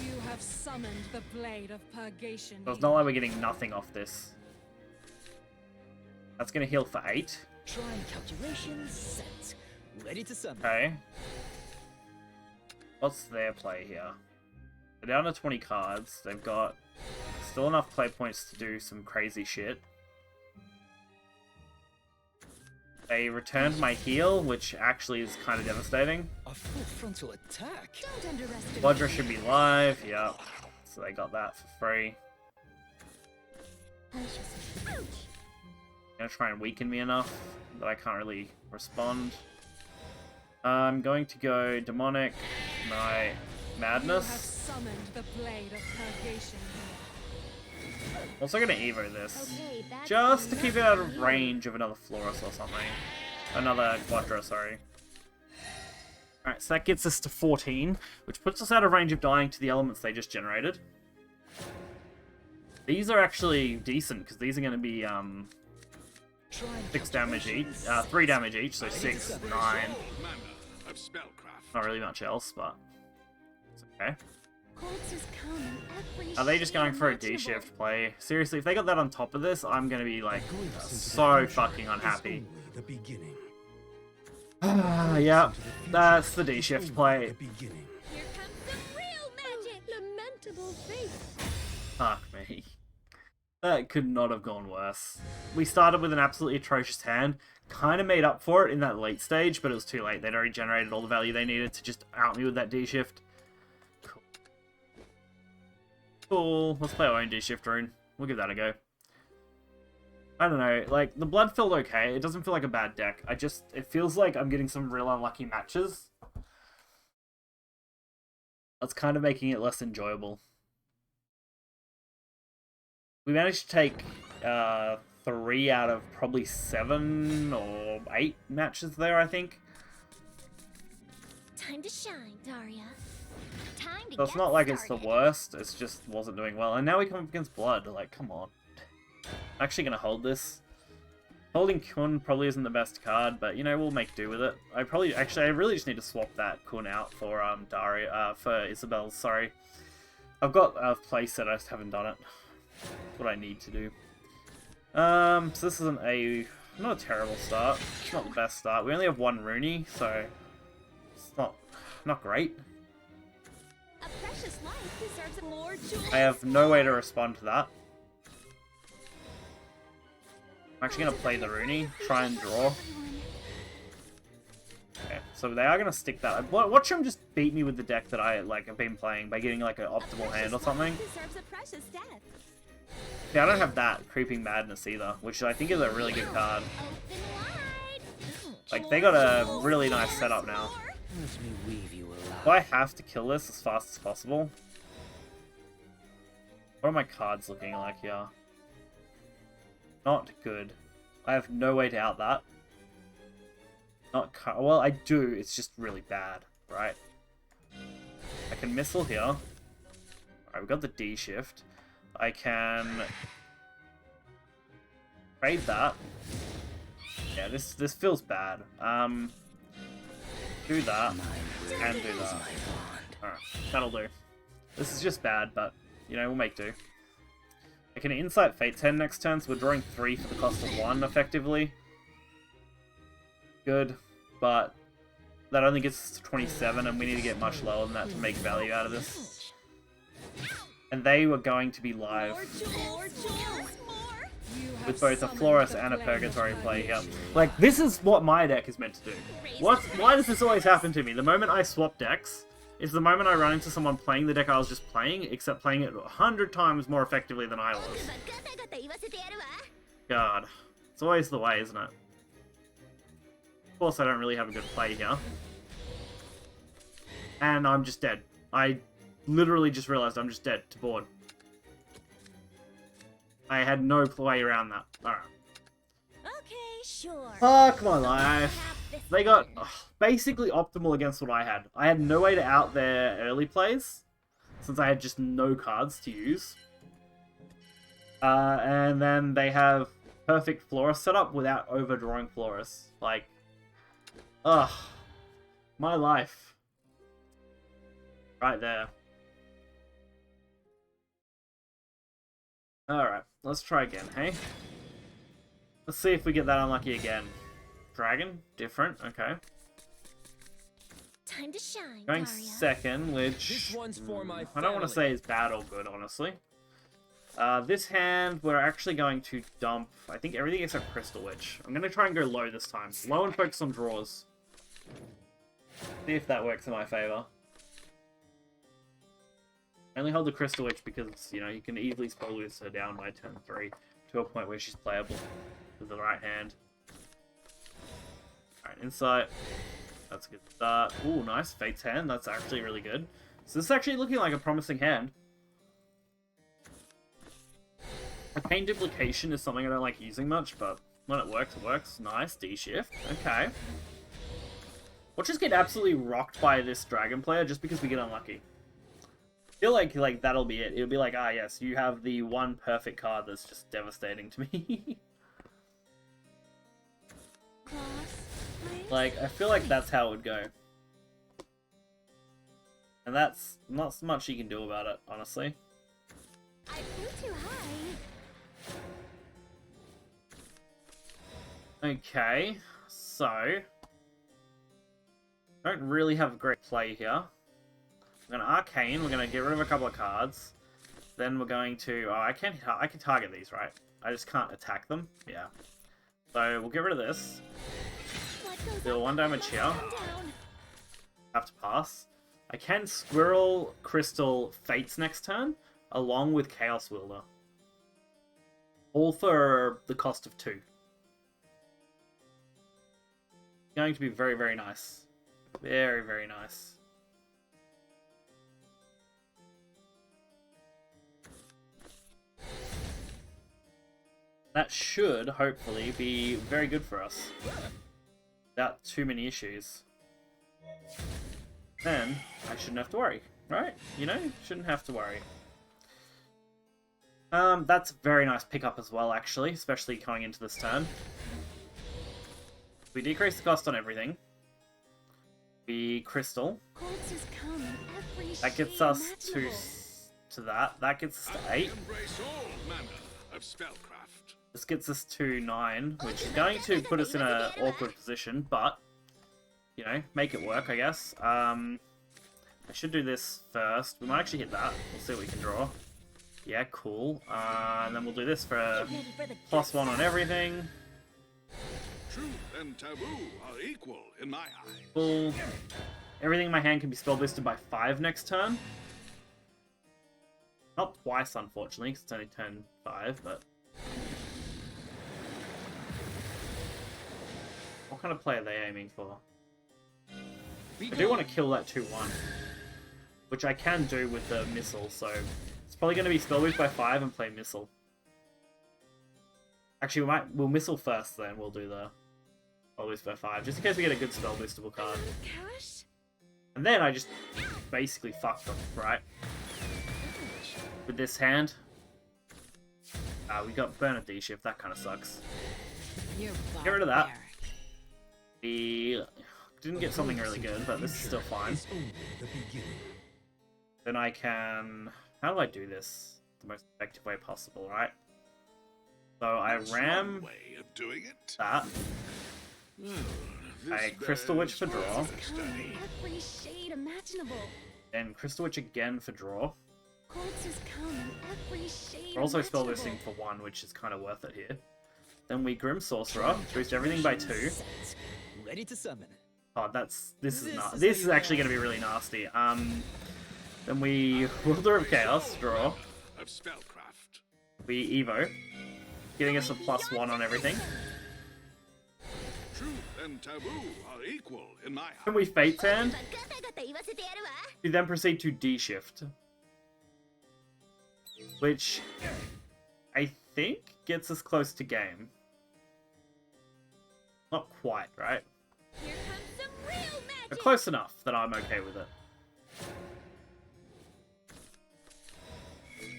You have summoned the blade of purgation. So it's not like we're getting nothing off this. That's going to heal for 8. Trying calculations set. Ready to summon. Okay. What's their play here? They're down to 20 cards. They've got still enough play points to do some crazy shit. They returned my heal, which actually is kind of devastating. A full frontal attack. Don't underestimate. Vajra should be live, yeah. So they got that for free. Gonna try and weaken me enough that I can't really respond. I'm going to go demonic, my You have madness. summoned the blade of purgation. Also gonna evo this, Okay, that's just to keep it out of enough. range of another Florus or something. Another Quadra, sorry. Alright, so that gets us to 14, which puts us out of range of dying to the elements they just generated. These are actually decent, because these are going to be 6 damage each, 3 damage each, so 6, 9. Manner of spellcraft. Not really much else, but it's okay. Corpses come in every Are they just going for a imaginable. D-shift play? Seriously, if they got that on top of this, I'm going to be, like, Glimpse into the so future fucking is unhappy. only the beginning. Yeah, Into the future that's the is D-shift only play. the beginning. Here comes the real magic. Lamentable fate. Fuck me. That could not have gone worse. We started with an absolutely atrocious hand, kind of made up for it in that late stage, but it was too late. They'd already generated all the value they needed to just out me with that D-shift. Cool. Cool. Let's play our own D-shift rune. We'll give that a go. I don't know, like, the blood felt okay. It doesn't feel like a bad deck. It feels like I'm getting some real unlucky matches. That's kind of making it less enjoyable. We managed to take 3 out of probably 7 or 8 matches there, I think. Time to shine, Daria. Time to So it's get not like it's the started. worst, it's just wasn't doing well. And now we come up against Blood, like, come on. I'm actually going to hold this. Holding Kun probably isn't the best card, but, you know, we'll make do with it. I really just need to swap that Kun out for, for Isabel, sorry. I've got a place that I just haven't done it. That's what I need to do. So this isn't not a terrible start. It's not the best start. We only have 1 Rooney, so it's not great. A precious life deserves more jewels. I have no way to respond to that. I'm actually going to play the Rooney, try and draw. Okay, so they are going to stick that. Watch them just beat me with the deck that I have been playing by getting like an optimal hand or something. Deserves a precious death. Yeah, I don't have that Creeping Madness either, which I think is a really good card. Open wide. Like, they got a really nice setup now. Let me weave you alive. Do I have to kill this as fast as possible? What are my cards looking like here? Not good. I have no way to out that. Well, I do. It's just really bad, right? I can missile here. Alright, we got the D shift. I can trade that. Yeah, this feels bad. Do that and do that. Alright, that'll do. This is just bad, but you know, we'll make do. I can Insight Fate 10 next turn, so we're drawing 3 for the cost of 1, effectively. Good, but that only gets us to 27, and we need to get much lower than that to make value out of this. And they were going to be live More jewels. You have with both a summoned Florus the and a blade of Purgatory play here. purgation. Like, this is what my deck is meant to do. Why does this always happen to me? The moment I swap decks is the moment I run into someone playing the deck I was just playing, except playing it 100 times more effectively than I was. God. It's always the way, isn't it? Of course, I don't really have a good play here. And I'm just dead. I literally just realized I'm just dead to board. I had no way around that. Alright. Okay, sure. Fuck my life. They got basically optimal against what I had. I had no way to out their early plays, since I had just no cards to use. And then they have perfect Florus setup without overdrawing Florus. Like, ugh. My life. Right there. Alright, let's try again, hey? Let's see if we get that unlucky again. Dragon? Different, okay. Time to shine, Going Daria. second, which This one's for my I don't want to family. say is bad or good, honestly. This hand, we're actually going to dump, I think, everything except Crystal Witch. I'm going to try and go low this time. Low and focus on draws. See if that works in my favor. I only hold the Crystal Witch because, you know, you can easily spoil her down by turn 3 to a point where she's playable. with the right hand. Alright, insight. That's a good start. Ooh, nice. Fate's hand. That's actually really good. So this is actually looking like a promising hand. Arcane Duplication is something I don't like using much, but when it works. Nice. D-shift. Okay. We'll just get absolutely rocked by this dragon player just because we get unlucky. I feel like that'll be it. It'll be like, ah yes, you have the one perfect card that's just devastating to me. Like, I feel like that's how it would go. And that's not so much you can do about it, honestly. I flew too high. Okay, so I don't really have a great play here. We're gonna arcane. We're gonna get rid of a couple of cards. Then we're going to. Oh, I can target these, right? I just can't attack them. Yeah. So we'll get rid of this. Deal 1 damage here. Have to pass. I can Squirrel Crystal Fates next turn, along with Chaos Wielder. All for the cost of 2. Going to be very, very nice. Very, very nice. That should, hopefully, be very good for us. Without too many issues. Then, I shouldn't have to worry, right? You know, shouldn't have to worry. That's a very nice pickup as well, actually, especially coming into this turn. We decrease the cost on everything. We crystal. That gets us to that. That gets us to 8. This gets us to 9, which is going to put us in an awkward position, but, you know, make it work, I guess. I should do this first. We might actually hit that. We'll see what we can draw. Yeah, cool. And then we'll do this for a +1 on everything. Truth and taboo are equal in my eyes. Cool. Everything in my hand can be spell boosted by 5 next turn. Not twice, unfortunately, because it's only turn 5, but... What kind of play are they aiming for? I do want to kill that 2-1. Which I can do with the missile, so... It's probably going to be spell boost by 5 and play missile. Actually, we'll missile first, then we'll do the spell boost by 5, just in case we get a good spell boostable card. And then I just basically fuck them, right? With this hand. We got burn a D-shift, that kind of sucks. Get rid of that. We didn't get something really good, but this is still fine. Then I can... How do I do this the most effective way possible, right? So I ram way of doing it. that. I Crystal Witch for draw. Every shade imaginable. Then Crystal Witch again for draw. Quartzes come in every shade We're also spell imaginable. boosting for 1, which is kind of worth it here. Then we Grim Sorcerer, boost everything by 2. Ready to summon. Oh, this is actually going to be really nasty. Then we Wilder of Chaos, draw. Of spellcraft. We Evo, getting us a +1 on everything. Truth and taboo are equal in my Then eyes. we Fate Hand, we then proceed to D-Shift. Which I think gets us close to game. Not quite, right? Here comes some real magic. But close enough that I'm okay with it.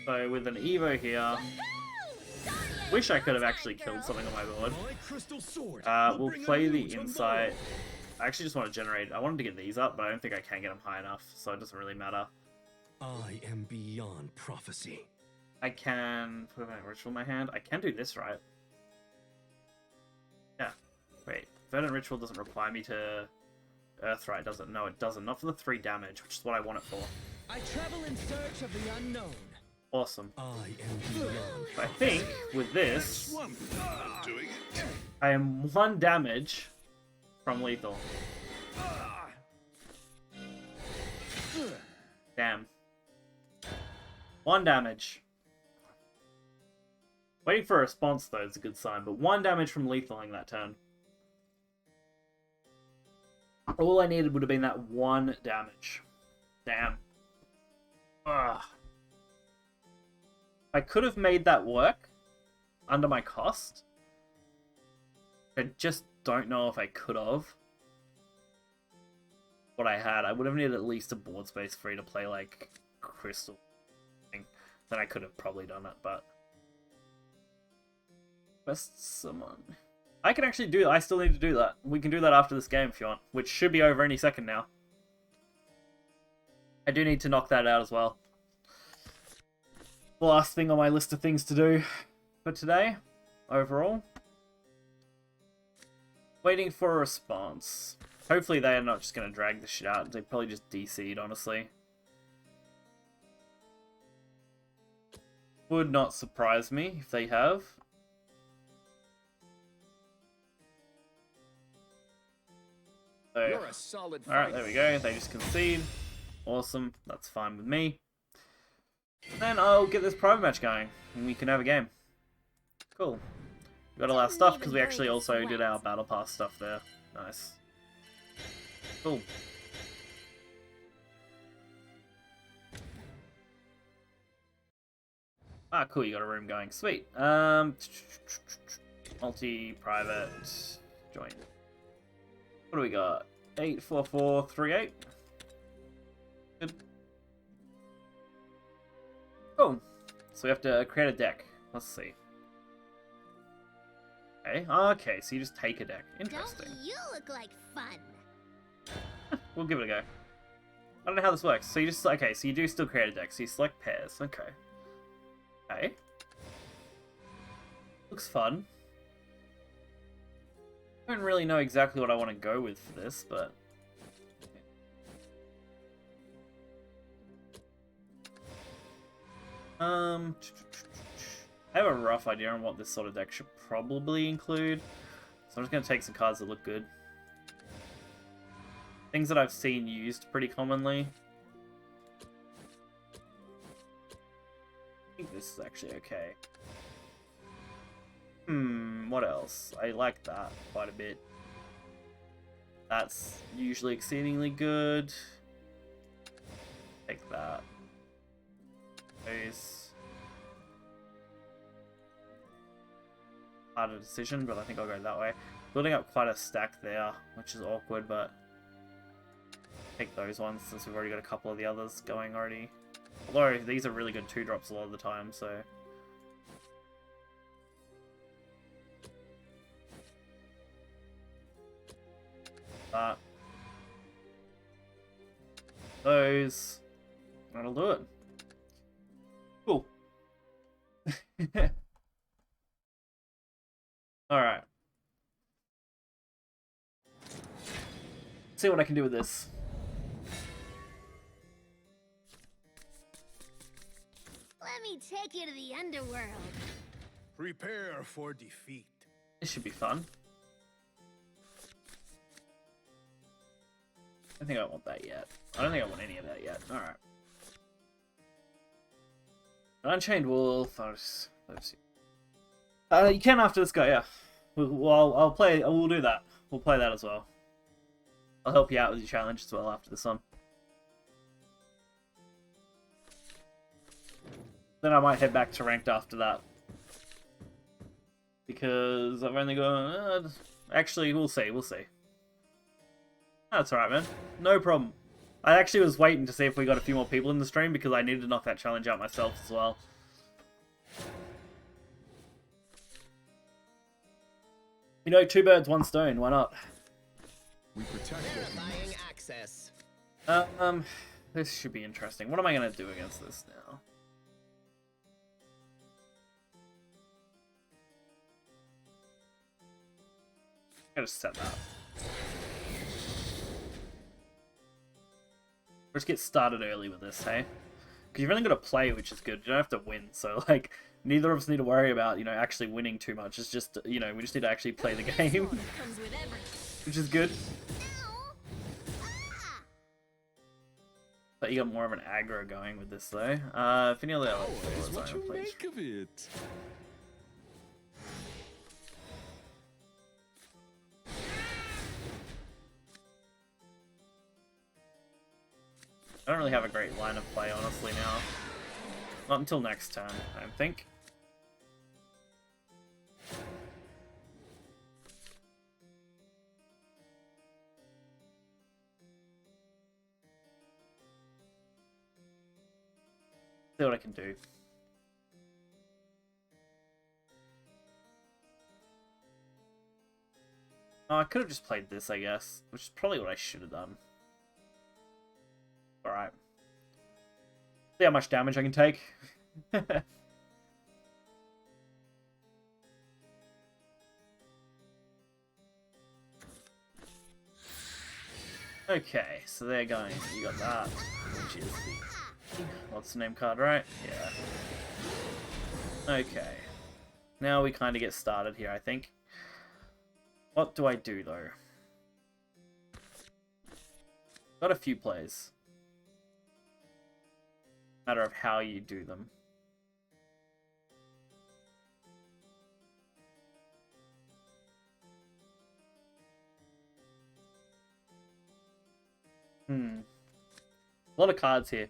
So with an Evo here, wish I could have actually killed something on my board. My crystal sword. We'll play the Insight. I actually just want to generate... I wanted to get these up, but I don't think I can get them high enough, so it doesn't really matter. I am beyond prophecy. I can put a ritual in my hand. I can do this, right? Yeah. Wait. Verdant Ritual doesn't require me to Earthright, does it? No, it doesn't. Not for the 3 damage, which is what I want it for. I travel in search of the unknown. Awesome. I am beyond. I think with this, One way of doing it. I am 1 damage from lethal. Damn. 1 damage. Waiting for a response, though, is a good sign, but 1 damage from lethaling that turn. All I needed would have been that 1 damage. Damn. Ugh. I could have made that work under my cost. I just don't know if I could have. What I had, I would have needed at least a board space free to play like Crystal. Then I could have probably done it, but best summon. I can actually do that. I still need to do that. We can do that after this game if you want, which should be over any second now. I do need to knock that out as well. The last thing on my list of things to do for today, overall. Waiting for a response. Hopefully they are not just going to drag this shit out. They probably just DC'd, honestly. Would not surprise me if they have. So, You're a solid alright, there we go. They just concede. Awesome. That's fine with me. Then I'll get this private match going, and we can have a game. Cool. We got all our stuff, because we actually also did our Battle Pass stuff there. Nice. Cool. Ah, cool, you got a room going. Sweet. Multi-private. Join. What do we got? 84438. Good. Cool. So we have to create a deck. Let's see. Okay. Okay, so you just take a deck. Interesting. Don't you look like fun? We'll give it a go. I don't know how this works. So you just... Okay, so you do still create a deck. So you select pairs. Okay. Okay. Looks fun. I don't really know exactly what I want to go with for this, but... I have a rough idea on what this sort of deck should probably include. So I'm just going to take some cards that look good. Things that I've seen used pretty commonly. I think this is actually okay. What else? I like that quite a bit. That's usually exceedingly good. Take that. Those. Harder decision, but I think I'll go that way. Building up quite a stack there, which is awkward, but take those ones since we've already got a couple of the others going already. Although these are really good 2-drops a lot of the time, so. Those. That'll do it. Cool. Alright. See what I can do with this. Let me take you to the underworld. Prepare for defeat. This should be fun. I don't think I want that yet. I don't think I want any of that yet. Alright. Unchained Wolf. You can after this guy, yeah. I'll play. We'll do that. We'll play that as well. I'll help you out with your challenge as well after this one. Then I might head back to ranked after that. Because I've only got... actually, we'll see. We'll see. That's alright, man. No problem. I actually was waiting to see if we got a few more people in the stream because I needed to knock that challenge out myself as well. You know, 2 birds, 1 stone. Why not? We protect Verifying access. This should be interesting. What am I going to do against this now? I'm going to set that. Let's get started early with this, hey? Because you've only got to play, which is good. You don't have to win, so, like, neither of us need to worry about, you know, actually winning too much. It's just, you know, we just need to actually play the game. Which is good. But you got more of an aggro going with this, though. If any other that is what you please. make of it. really have a great line of play, honestly, now. Not until next turn, I don't think. See what I can do. Oh, I could have just played this, I guess, which is probably what I should have done. Alright. See how much damage I can take. Okay, so they're going. You got that, which is the... What's the name card, right? Yeah. Okay. Now we kind of get started here, I think. What do I do, though? Got a few plays. Matter of how you do them. A lot of cards here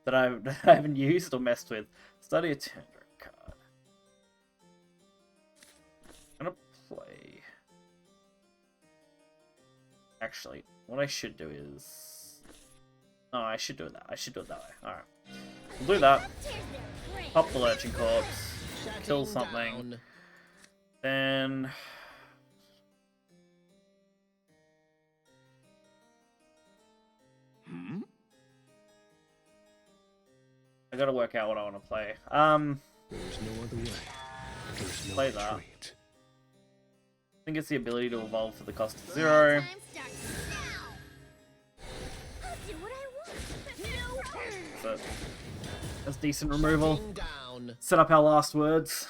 that I haven't used or messed with. Study a turn card. I'm gonna play. Actually, what I should do is. Oh, I should do that. I should do it that way. Alright. We'll do that. Pop the Lurching Corpse. Kill something. Then. I gotta work out what I want to play. There's no other way. There's no Play that. retreat. I think it's the ability to evolve for the cost of 0. Time starts now. I'll do what I want. No problem. So that's decent removal. Down. Set up our last words.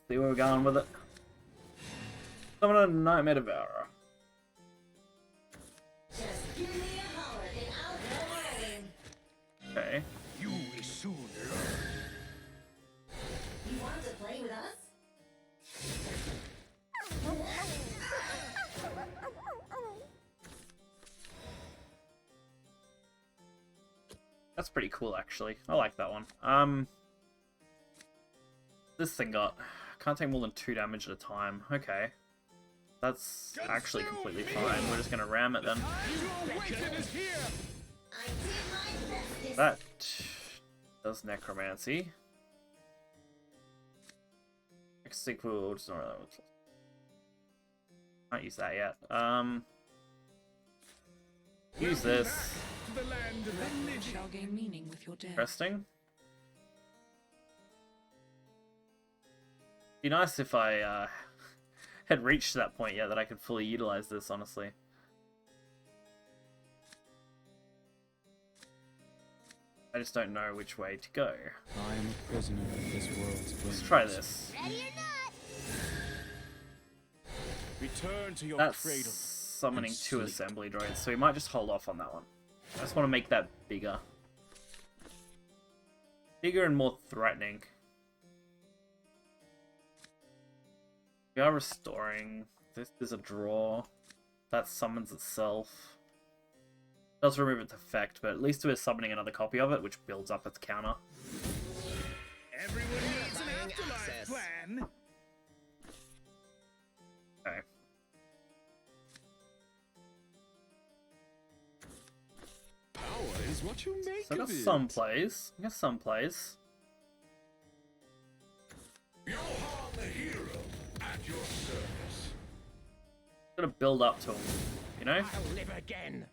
See where we're going with it. Summon a Nightmare Devourer. Okay. You will soon learn. You want to play with us? That's pretty cool, actually. I like that one. This thing got... Can't take more than 2 damage at a time. Okay. That's actually completely fine. We're just gonna ram it then. That does necromancy. Sequel, just not really. Can't use that yet. Use this. Shall gain meaning with your death. Interesting. Be nice if I had reached that point yet that I could fully utilize this, honestly. I just don't know which way to go. I am a prisoner of this world's Let's try this. Ready or not? Return to your That's cradle. summoning and 2 sleep. assembly droids, so we might just hold off on that one. I just want to make that bigger. Bigger and more threatening. We are restoring. This is a draw. That summons itself. Does remove its effect, but at least we're summoning another copy of it, which builds up its counter. Everyone needs an afterlife plan. Okay. Power is what you make So I got of it. some plays. I got some plays. Johan the hero at your service. Gonna build up to him, you know? I'll live again.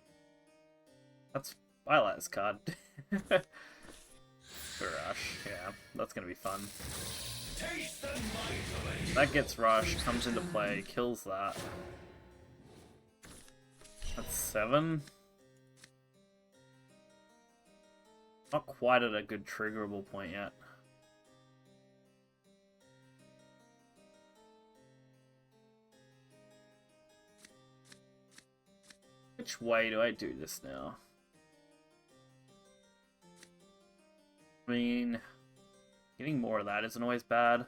That's... I like this card. Rush. Yeah, that's gonna be fun. Taste the might of That gets Rush, comes into play, kills that. That's 7. Not quite at a good triggerable point yet. Which way do I do this now? I mean, getting more of that isn't always bad.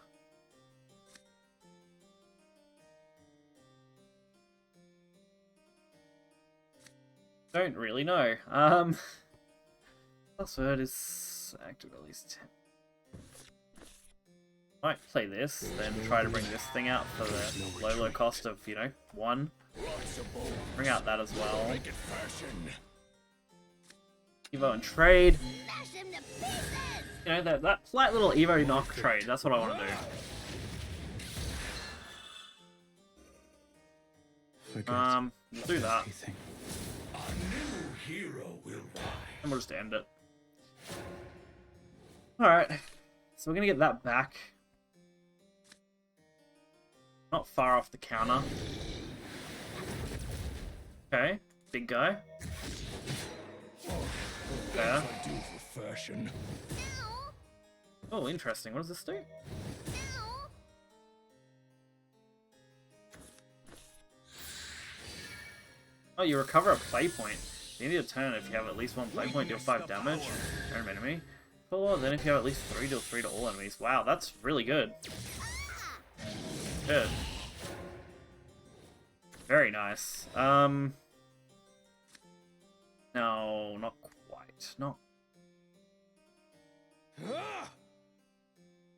Don't really know. Last word is active at least 10. Might play this, then try to bring this thing out for the low cost of, you know, 1. Bring out that as well. Evo and trade. You know, that flat little Evo knock trade, that's what I want to do. We'll do that. And we'll just end it. Alright. So we're gonna get that back. Not far off the counter. Okay, big guy. There. Oh, interesting. What does this do? Oh, you recover a play point. You need a turn if you have at least 1 play point, deal 5 damage. Random enemy. Or then if you have at least 3, deal 3 to all enemies. Wow, that's really good. Good. Very nice. No, not quite. Not.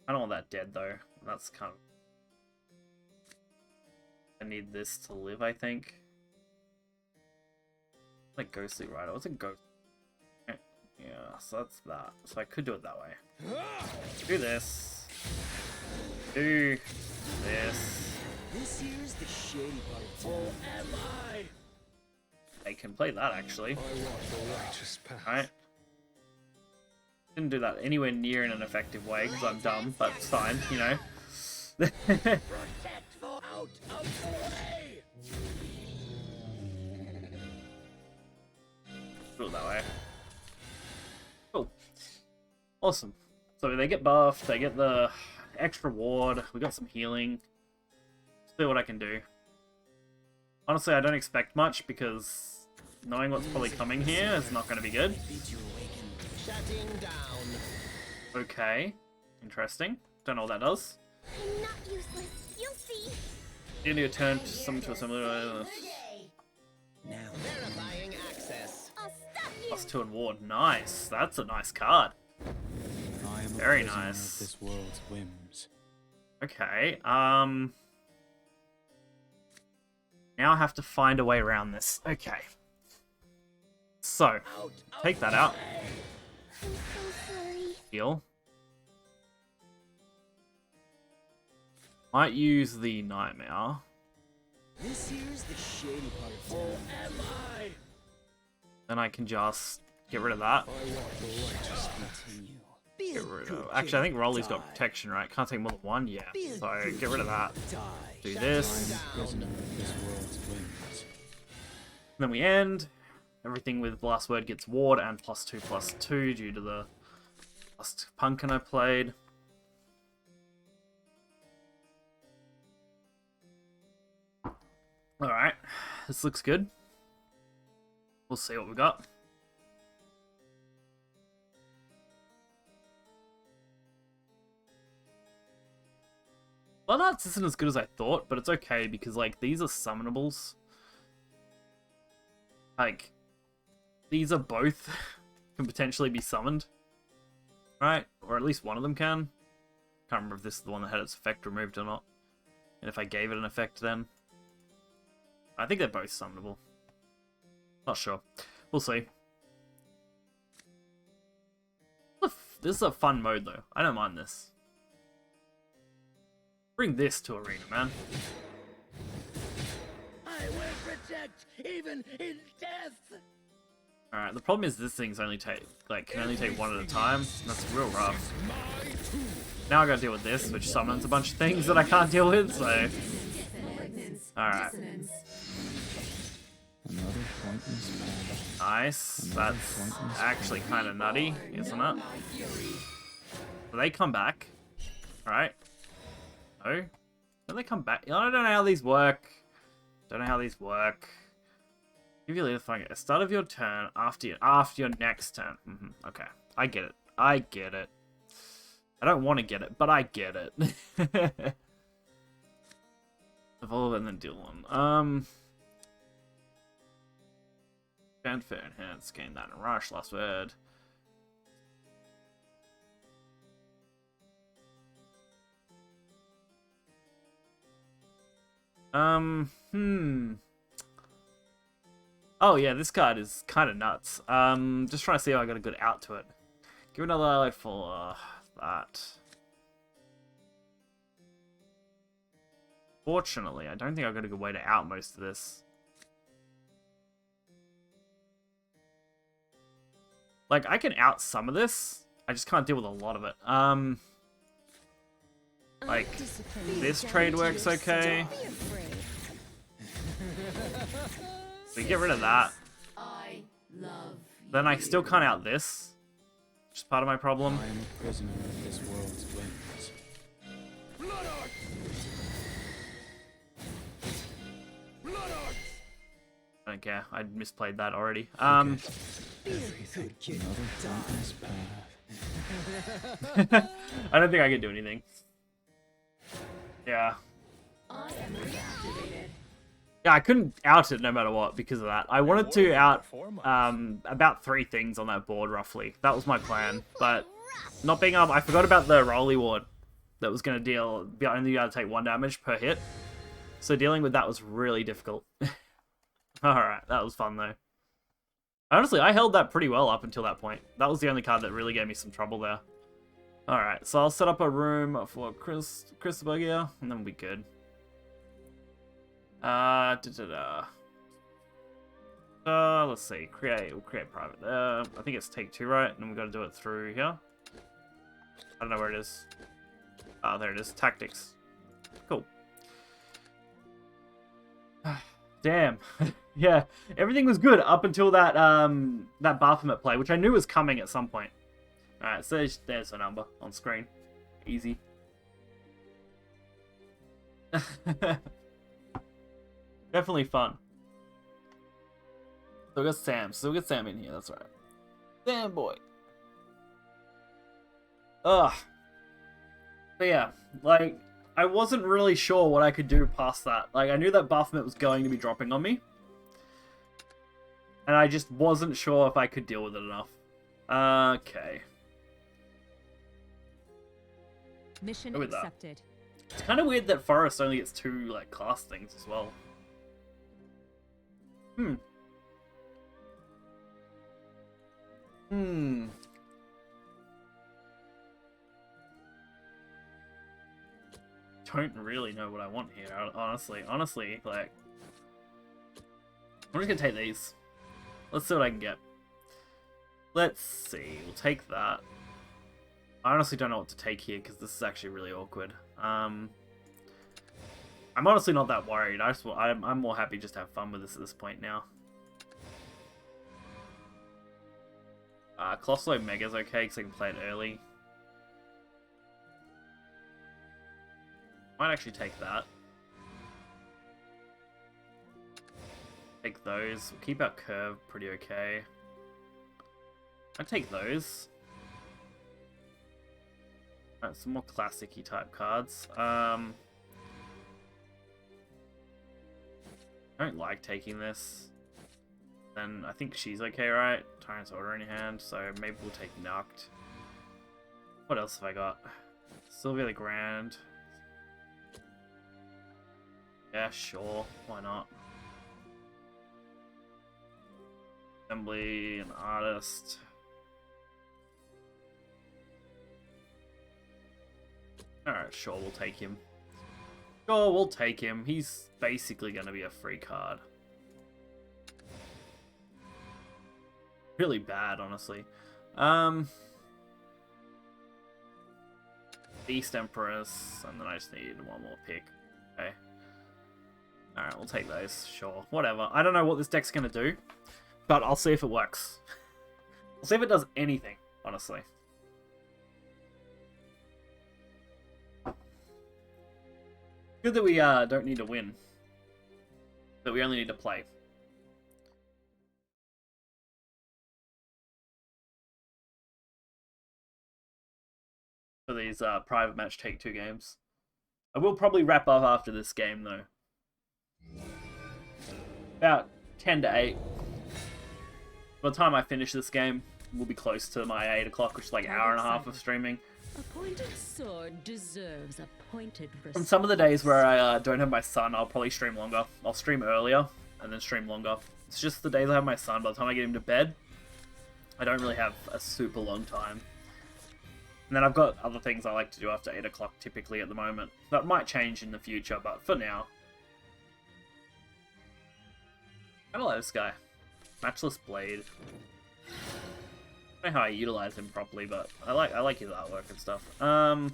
I don't want that dead though. That's kind of. I need this to live, I think. Like Ghostly Rider. What's a ghost? Yeah, so that's that. So I could do it that way. Do this. Do this. This here's the shady part. Oh, am I? I can play that actually. I walk the righteous path. Alright. Didn't do that anywhere near in an effective way because I'm dumb, but it's fine, you know. Out of the way. Do it that way. Cool. Awesome. So they get buffed, they get the extra ward, we got some healing. See what I can do. Honestly, I don't expect much because knowing what's probably coming here is not going to be good. Shutting down. Okay. Interesting. Don't know what that does. I'm not useless. You'll see. You need to turn to a similar Now verifying access. I'll stop you. +2 and ward. Nice. That's a nice card. I am Very a prisoner nice. of this world's whims. Okay. Now I have to find a way around this. Okay. So, take that out. I'm so sorry. Heal. Might use the Nightmare. This here's the shady part. Oh, am I? Then I can just get rid of that. Continue. Be Get a rid good of... Actually, I think kid. Rolly's got Die. protection, right? Can't take more than 1? Yeah. Be a So, good get rid of that. Die. Do Shutting this. down. Prisoner of this world's whims. Then we end. Everything with Last Word gets ward and +2/+2 due to the last Pumpkin I played. Alright, this looks good. We'll see what we got. Well, that isn't as good as I thought, but it's okay because, like, these are summonables. Like, these are both can potentially be summoned. Right? Or at least one of them can. Can't remember if this is the one that had its effect removed or not. And if I gave it an effect then. I think they're both summonable. Not sure. We'll see. This is a fun mode though. I don't mind this. Bring this to Arena, man. I will protect even in death. Alright, the problem is this thing's only can only take one at a time. And that's real rough. Now I gotta deal with this, which summons a bunch of things that I can't deal with, so... Alright. Another pointless plan. Nice. That's actually kind of nutty, isn't it? Do they come back? Alright. No? Do they come back? I don't know how these work. Don't know how these work. Give you leader flank at the start of your turn after your next turn. Okay. I get it. I get it. I don't want to get it, but I get it. Evolve and then deal one. Fanfare enhance, gain that in rush, last word. Oh yeah, this card is kind of nuts. Just trying to see if I got a good out to it. Give another highlight for that. Fortunately, I don't think I've got a good way to out most of this. Like, I can out some of this. I just can't deal with a lot of it. Like, this trade works okay. We get rid of that. Then I still can't out this. Which is part of my problem. I am a prisoner of this world's whims. I don't care. I misplayed that already. Another pointless path. I don't think I can do anything. Yeah. Yeah, I couldn't out it no matter what because of that. I wanted to out about 3 things on that board, roughly. That was my plan. But not being able... I forgot about the Rolly Ward that was going to only able to take 1 damage per hit. So dealing with that was really difficult. Alright, that was fun though. Honestly, I held that pretty well up until that point. That was the only card that really gave me some trouble there. Alright, so I'll set up a room for Christopher here, and then we'll be good. Let's see. We'll create private there. I think it's take 2, right? And then we got to do it through here. I don't know where it is. Ah, there it is. Tactics. Cool. Damn. Yeah, everything was good up until that that Baphomet play, which I knew was coming at some point. Alright, so there's a number on screen. Easy. Definitely fun. So we got Sam. So we got Sam in here, that's right. Sam boy. Ugh. But yeah, like, I wasn't really sure what I could do past that. Like, I knew that Baphomet was going to be dropping on me. And I just wasn't sure if I could deal with it enough. Okay. Mission accepted. It's kind of weird that Forest only gets 2, like, class things as well. Don't really know what I want here, honestly. Honestly, like... I'm just gonna take these. Let's see what I can get. Let's see. We'll take that. I honestly don't know what to take here, because this is actually really awkward. I'm honestly not that worried. I'm more happy just to have fun with this at this point now. Colossal Mega's okay, because I can play it early. Might actually take that. Take those. We'll keep our curve pretty okay. I'd take those. Alright, some more classic-y type cards. I don't like taking this. Then I think she's okay, right? Tyrant's Order in your hand, so maybe we'll take Nucked. What else have I got? Sylvia the Grand. Yeah, sure. Why not? Assembly, an Artist. Alright, sure, we'll take him. Sure, we'll take him. He's basically going to be a free card. Really bad, honestly. Beast Empress, and then I just need 1 more pick. Okay. Alright, we'll take those. Sure. Whatever. I don't know what this deck's going to do, but I'll see if it works. I'll see if it does anything, honestly. Good that we don't need to win. That we only need to play. For these private match take 2 games. I will probably wrap up after this game though. About 10 to 8. By the time I finish this game, will be close to my 8 o'clock, which is like an hour and a half of streaming. A pointed sword deserves a pointed response. On some of the days where I don't have my son, I'll probably stream longer. I'll stream earlier and then stream longer. It's just the days I have my son, by the time I get him to bed, I don't really have a super long time. And then I've got other things I like to do after 8 o'clock typically at the moment. That might change in the future, but for now. I don't like this guy. Matchless Blade. I don't know how I utilize him properly, but I like his artwork and stuff. An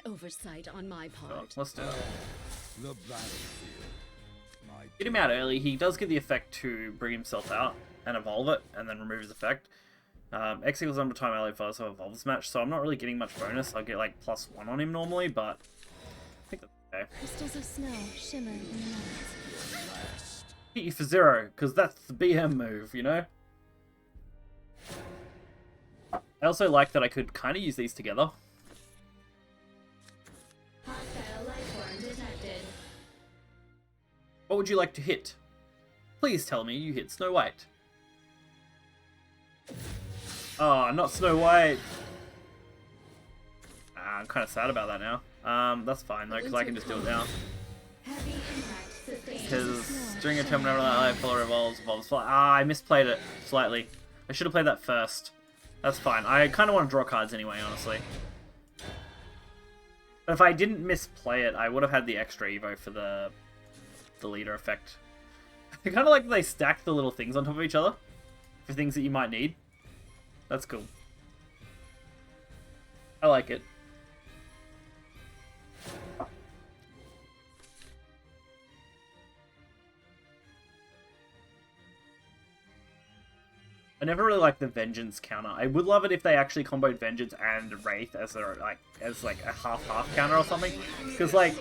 oversight on my So, part. let's do it. The battlefield. My Get him out early. He does get the effect to bring himself out and evolve it, and then remove his effect. X equals number of time ally for so evolve this match, so I'm not really getting much bonus. I'll get like +1 on him normally, but I think that's okay. Crystals of snow shimmer in the night. Hit you for 0, because that's the BM move, you know? I also like that I could kind of use these together. Hostile life form detected. What would you like to hit? Please tell me you hit Snow White. Oh, not Snow White. I'm kind of sad about that now. That's fine though, because I can just do it now. Heavy impact sustained. Because during a term whenever that life follower evolves. I misplayed it slightly. I should have played that first. That's fine. I kind of want to draw cards anyway, honestly. But if I didn't misplay it, I would have had the extra Evo for the leader effect. I kind of like that they stack the little things on top of each other for things that you might need. That's cool. I like it. I never really liked the Vengeance counter. I would love it if they actually comboed Vengeance and Wraith as a half counter or something. Because like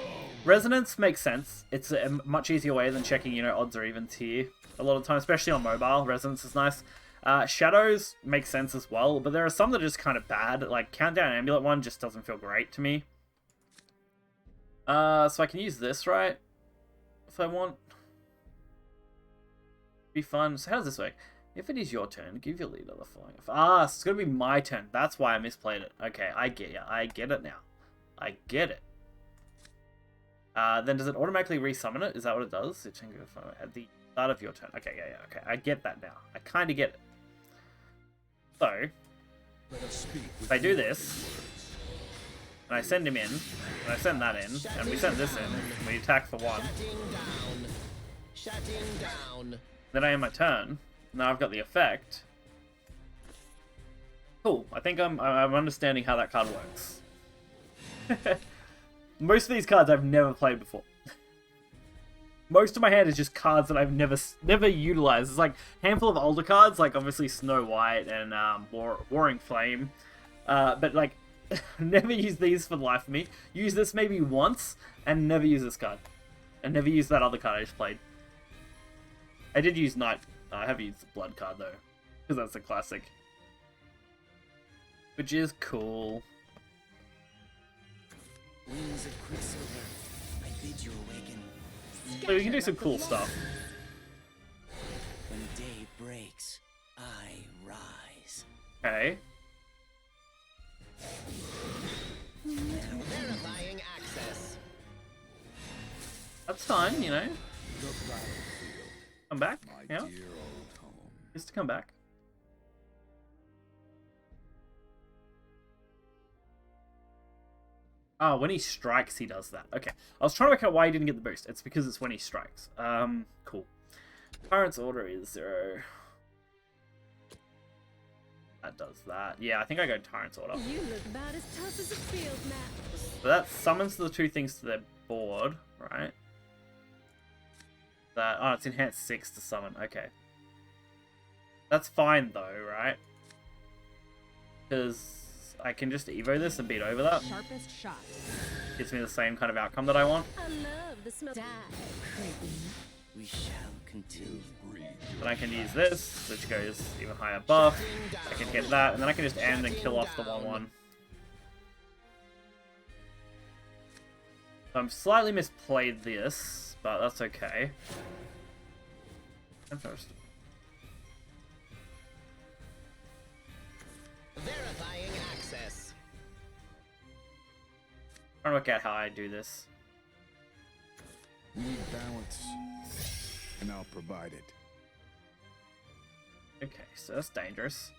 Resonance makes sense. It's a much easier way than checking, you know, odds or evens here. A lot of time, especially on mobile, Resonance is nice. Shadows make sense as well, but there are some that are just kind of bad. Like Countdown Amulet one just doesn't feel great to me. So I can use this, right? If I want. Be fun. So how does this work? If it is your turn, give your leader the following. So it's going to be my turn. That's why I misplayed it. Okay, I get ya. I get it now. I get it. Then does it automatically resummon it? Is that what it does? At the start of your turn. Okay, yeah, okay. I get that now. I kind of get it. So, if I do this, and I send him in, and I send that in, and we send this in, and we attack for 1. Shutting down. Then I end my turn. Now I've got the effect. Cool. I think I'm understanding how that card works. Most of these cards I've never played before. Most of my hand is just cards that I've never utilized. It's like a handful of older cards, like obviously Snow White and Warring Flame. But like, never use these for the life of me. Use this maybe once, and never use this card. And never use that other card I just played. I did use Night. I have used the Blood card though, because that's a classic. Which is cool. Wings of Quicksilver, I bid you awaken. So we can do some cool stuff. When day breaks, I rise. Okay. Verifying access. That's fine, you know. The battlefield. Come back. My Yeah. dear old home. Just to come back. Oh, when he strikes, he does that. Okay. I was trying to work out why he didn't get the boost. It's because it's when he strikes. Cool. Tyrant's Order is 0. That does that. Yeah, I think I go Tyrant's Order. You look about as tough as a field mouse. So that summons the 2 things to their board, right? That, oh, it's enhanced 6 to summon. Okay. That's fine though, right? Because I can just Evo this and beat over that. Sharpest shot. Gives me the same kind of outcome that I want. I love the smell. Die, Creighton. We shall continue. Then I can use this, which goes even higher buff. I can hit that, and then I can just end and kill off the 1/1. So I've slightly misplayed this, but that's okay. work out how I do this. We need balance, and I'll provide it. Okay, so that's dangerous.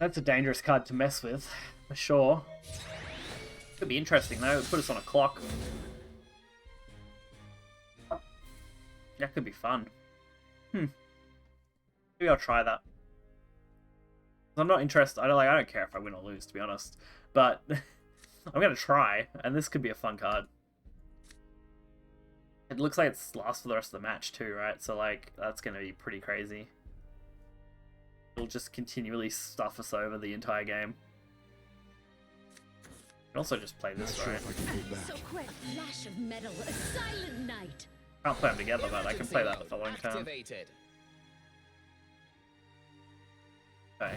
That's a dangerous card to mess with, for sure. Could be interesting though, it'd put us on a clock. That could be fun. Maybe I'll try that. I'm not interested. I don't care if I win or lose, to be honest. But I'm gonna try, and this could be a fun card. It looks like it's lasts for the rest of the match too, right? So like that's gonna be pretty crazy. It'll just continually stuff us over the entire game. You can also just play this, Not sure right? if I can do that. So quick, flash of metal, a silent night. Can't play them together, but I can play that for a long time. Activated. Okay.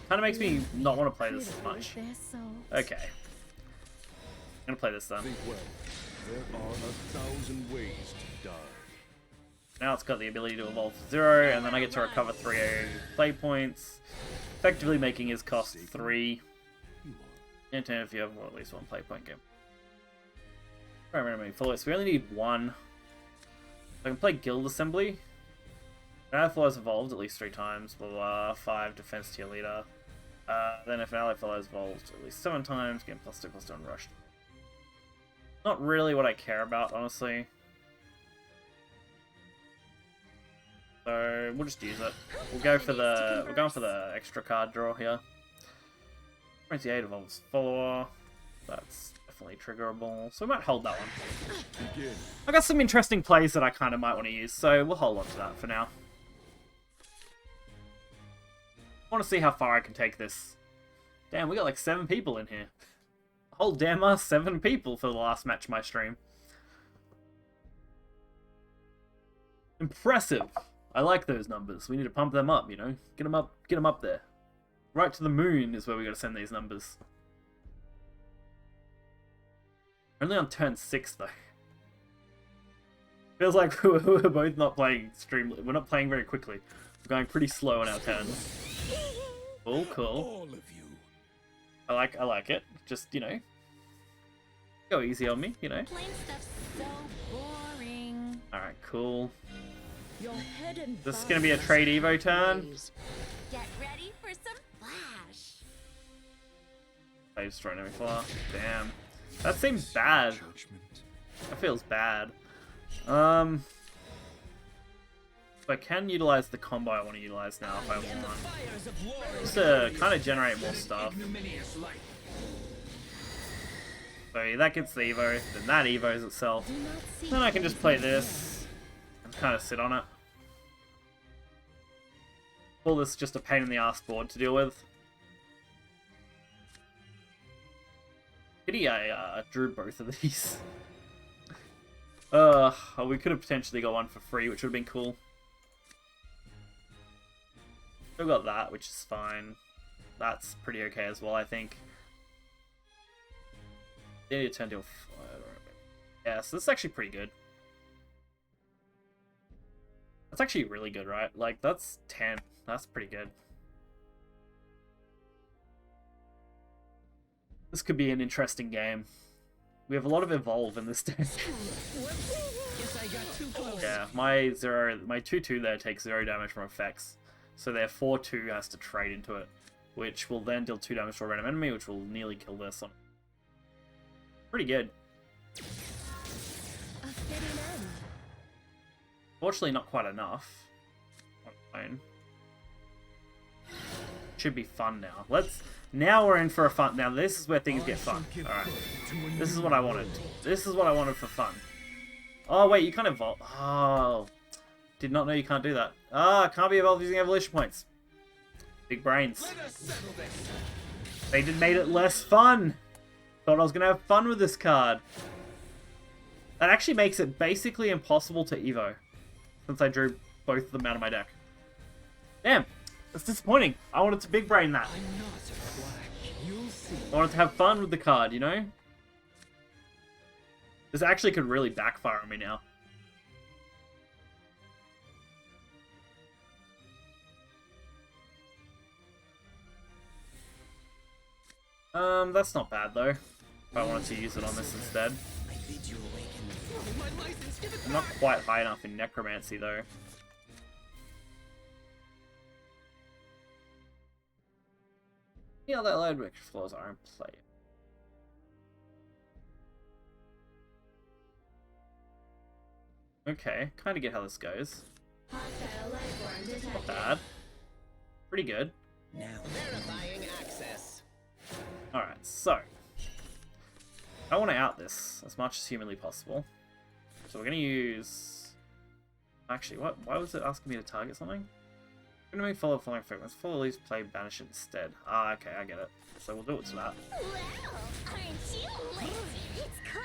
Kind of makes me not want to play this as much. Their souls. Okay. I'm gonna play this then. Think well. There are 1,000 ways to die. Now it's got the ability to evolve to 0, and then I get to recover 3 play points, effectively making his cost 3. In turn, if you have at least 1 play point game. Alright, randomly follow. So we only need 1. I can play Guild Assembly. An ally follow is evolved at least 3 times, blah blah, 5 defense to your leader. Then if an ally follow is evolved at least 7 times, gain +2/+2 on rushed. Not really what I care about, honestly. So we'll just use it. We're going for the extra card draw here. 28 evolves follower. That's definitely triggerable. So we might hold that one. Begin. I got some interesting plays that I kind of might want to use, so we'll hold on to that for now. I want to see how far I can take this. Damn, we got like 7 people in here. A whole damn ass 7 people for the last match of my stream. Impressive. I like those numbers. We need to pump them up, you know? Get them up there. Right to the moon is where we got to send these numbers. Only on turn 6 though. Feels like we're both not playing we're not playing very quickly. We're going pretty slow on our turns. Cool, cool. All of you. I like it. Just, you know, go easy on me, you know. Plain stuff's so boring. Alright, cool. Your head and This is gonna be a trade Evo turn. Get ready for some flash. I destroy enemy floor. Damn. That seems bad. Judgment. That feels bad. If I can utilize the combo I want to utilize now if I want. Just to kind of generate more stuff. So that gets the Evo, then that Evos itself. Then I can just play this and kind of sit on it. All this is just a pain in the ass board to deal with. Pity I drew both of these. We could have potentially got one for free, which would have been cool. Still got that, which is fine. That's pretty okay as well, I think. Yeah, you turn to yeah, so this is actually pretty good. That's actually really good, right? Like, that's 10. That's pretty good. This could be an interesting game. We have a lot of evolve in this deck. Yeah, my 2/2 there takes 0 damage from effects. So their 4/2 has to trade into it, which will then deal 2 damage to a random enemy, which will nearly kill this one. Pretty good. A fitting end. Fortunately, not quite enough. On its own. Should be fun now. Now we're in for a fun. Now this is where things get fun. Alright. This is what I wanted. This is what I wanted for fun. Oh wait, you can't evolve. Oh. Did not know you can't do that. Can't be evolved using evolution points. Big brains. They just made it less fun. Thought I was gonna have fun with this card. That actually makes it basically impossible to Evo. Since I drew both of them out of my deck. Damn. That's disappointing. I wanted to big brain that. I wanted to have fun with the card, you know? This actually could really backfire on me now. That's not bad though. If I wanted to use it on this instead. I bid you awaken. I'm not quite high enough in necromancy though. Yeah, that load of extra floors are in play. Okay, kind of get how this goes. Not bad. Pretty good. Now. Verifying access. Alright, so. I want to out this as much as humanly possible. So we're going to use... Actually, what? Why was it asking me to target something? I'm going to follow following fragments. Follow leaves, play, banish it instead. Ah, okay, I get it. So we'll do it to that. Well, aren't you lazy? It's cool.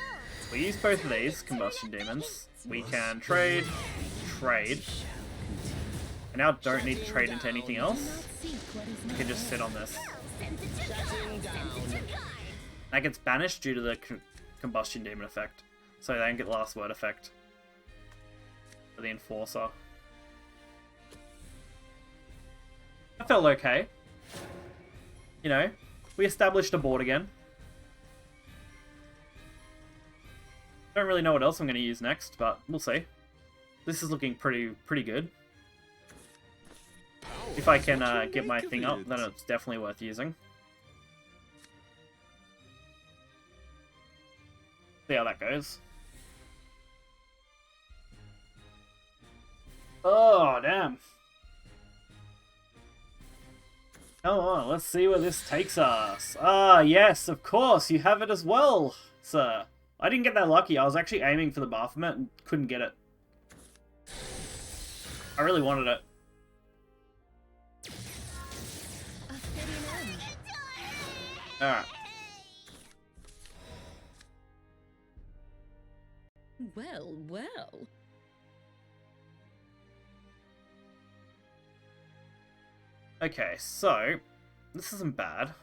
We use both of these combustion demons. We can trade, and now don't need to trade into anything else. We can just sit on this. That gets banished due to the combustion demon effect, so they don't get last word effect for the enforcer. That felt okay. You know, we established a board again. Don't really know what else I'm going to use next, but we'll see. This is looking pretty good. If I can get my thing up, then it's definitely worth using. See how that goes. Oh, damn. Come on, let's see where this takes us. Ah, yes, of course, you have it as well, sir. I didn't get that lucky. I was actually aiming for the Baphomet and couldn't get it. I really wanted it. Alright. Well, well. Okay, so this isn't bad.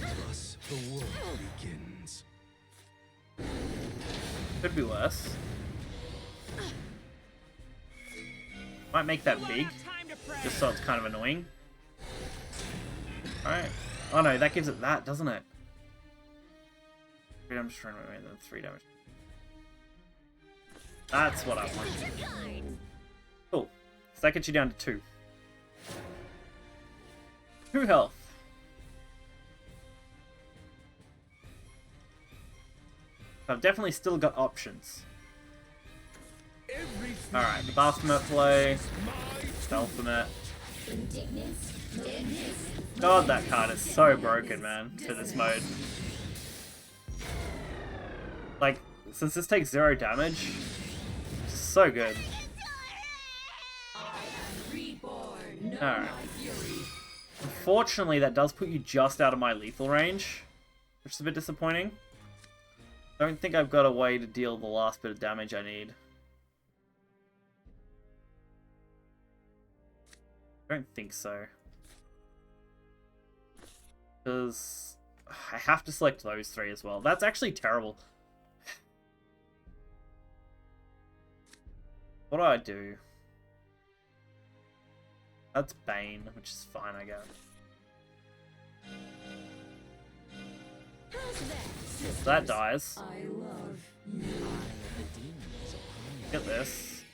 Thus the world begins. Could be worse. Might make that big, just so it's kind of annoying. Alright. Oh no, that gives it that, doesn't it? 3 damage, 3 damage. That's what I want. Cool. So that gets you down to 2. 2 health. I've definitely still got options. Alright, the Baphomet play. Baphomet. God, that card is so broken, man, to this mode. Like, since this takes 0 damage, it's so good. Alright. Unfortunately, that does put you just out of my lethal range, which is a bit disappointing. I don't think I've got a way to deal the last bit of damage I need. I don't think so. Because I have to select those 3 as well. That's actually terrible. What do I do? That's Bane, which is fine, I guess. So that dies. I love Get this.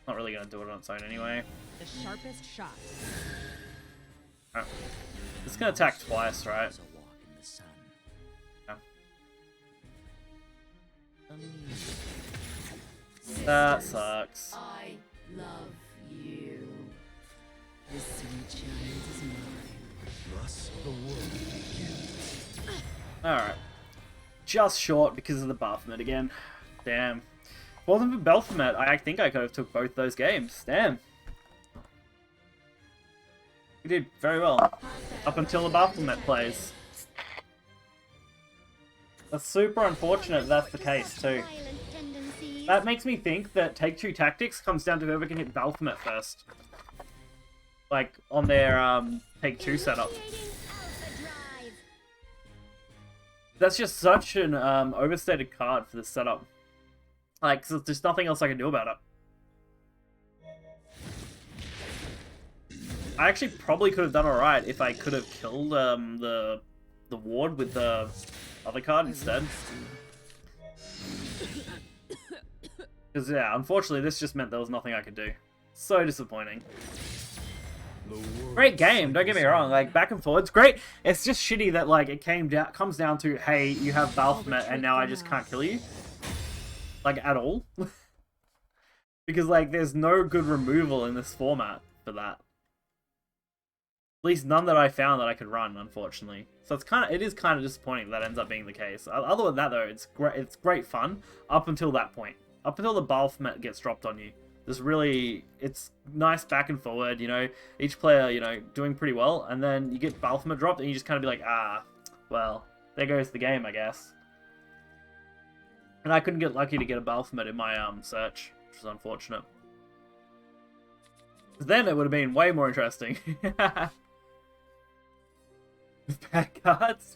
Not really gonna do it on its own anyway. the sharpest shot. Oh. It's gonna attack twice, right? A walk in the sun. Yeah. That sucks. I love you. This sweet child is mine. Thus the world begins. Alright. Just short because of the Baphomet again. Damn. If it wasn't for Baphomet, I think I could have took both those games. Damn. We did very well. Up until the Baphomet plays. That's super unfortunate that's the case too. That makes me think that Take-Two Tactics comes down to whoever can hit Baphomet first. Like, on their Take-Two setup. That's just such an overstated card for the setup. Like, so there's nothing else I can do about it. I actually probably could have done alright if I could have killed the ward with the other card instead. Because, yeah, unfortunately this just meant there was nothing I could do. So disappointing. Great game, don't get me wrong, like, back and forwards, great. It's just shitty that, like, it comes down to, hey, you have Baphomet and now I just can't kill you. Like, at all. Because, like, there's no good removal in this format for that. At least none that I found that I could run, unfortunately. So it is kind of disappointing that ends up being the case. Other than that, though, it's great fun up until that point. Up until the Baphomet gets dropped on you. It's nice back and forward, you know, each player, you know, doing pretty well, and then you get Baphomet dropped and you just kind of be like, ah, well, there goes the game, I guess. And I couldn't get lucky to get a Baphomet in my search, which is unfortunate. Then it would have been way more interesting. Bad cards.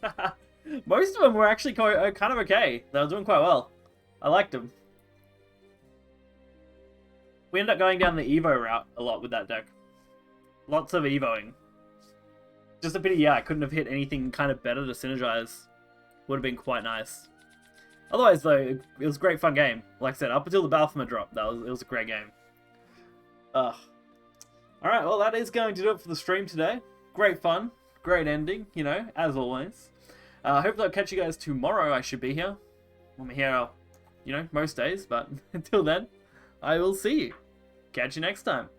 Most of them were actually kind of okay. They were doing quite well. I liked them. We ended up going down the Evo route a lot with that deck. Lots of Evoing. Just a pity, yeah, I couldn't have hit anything kind of better to synergize. Would have been quite nice. Otherwise, though, it was a great fun game. Like I said, up until the Baphomet drop, it was a great game. Alright, well, that is going to do it for the stream today. Great fun. Great ending, you know, as always. Hopefully I'll catch you guys tomorrow. I should be here. I'm here, you know, most days, but until then, I will see you. Catch you next time.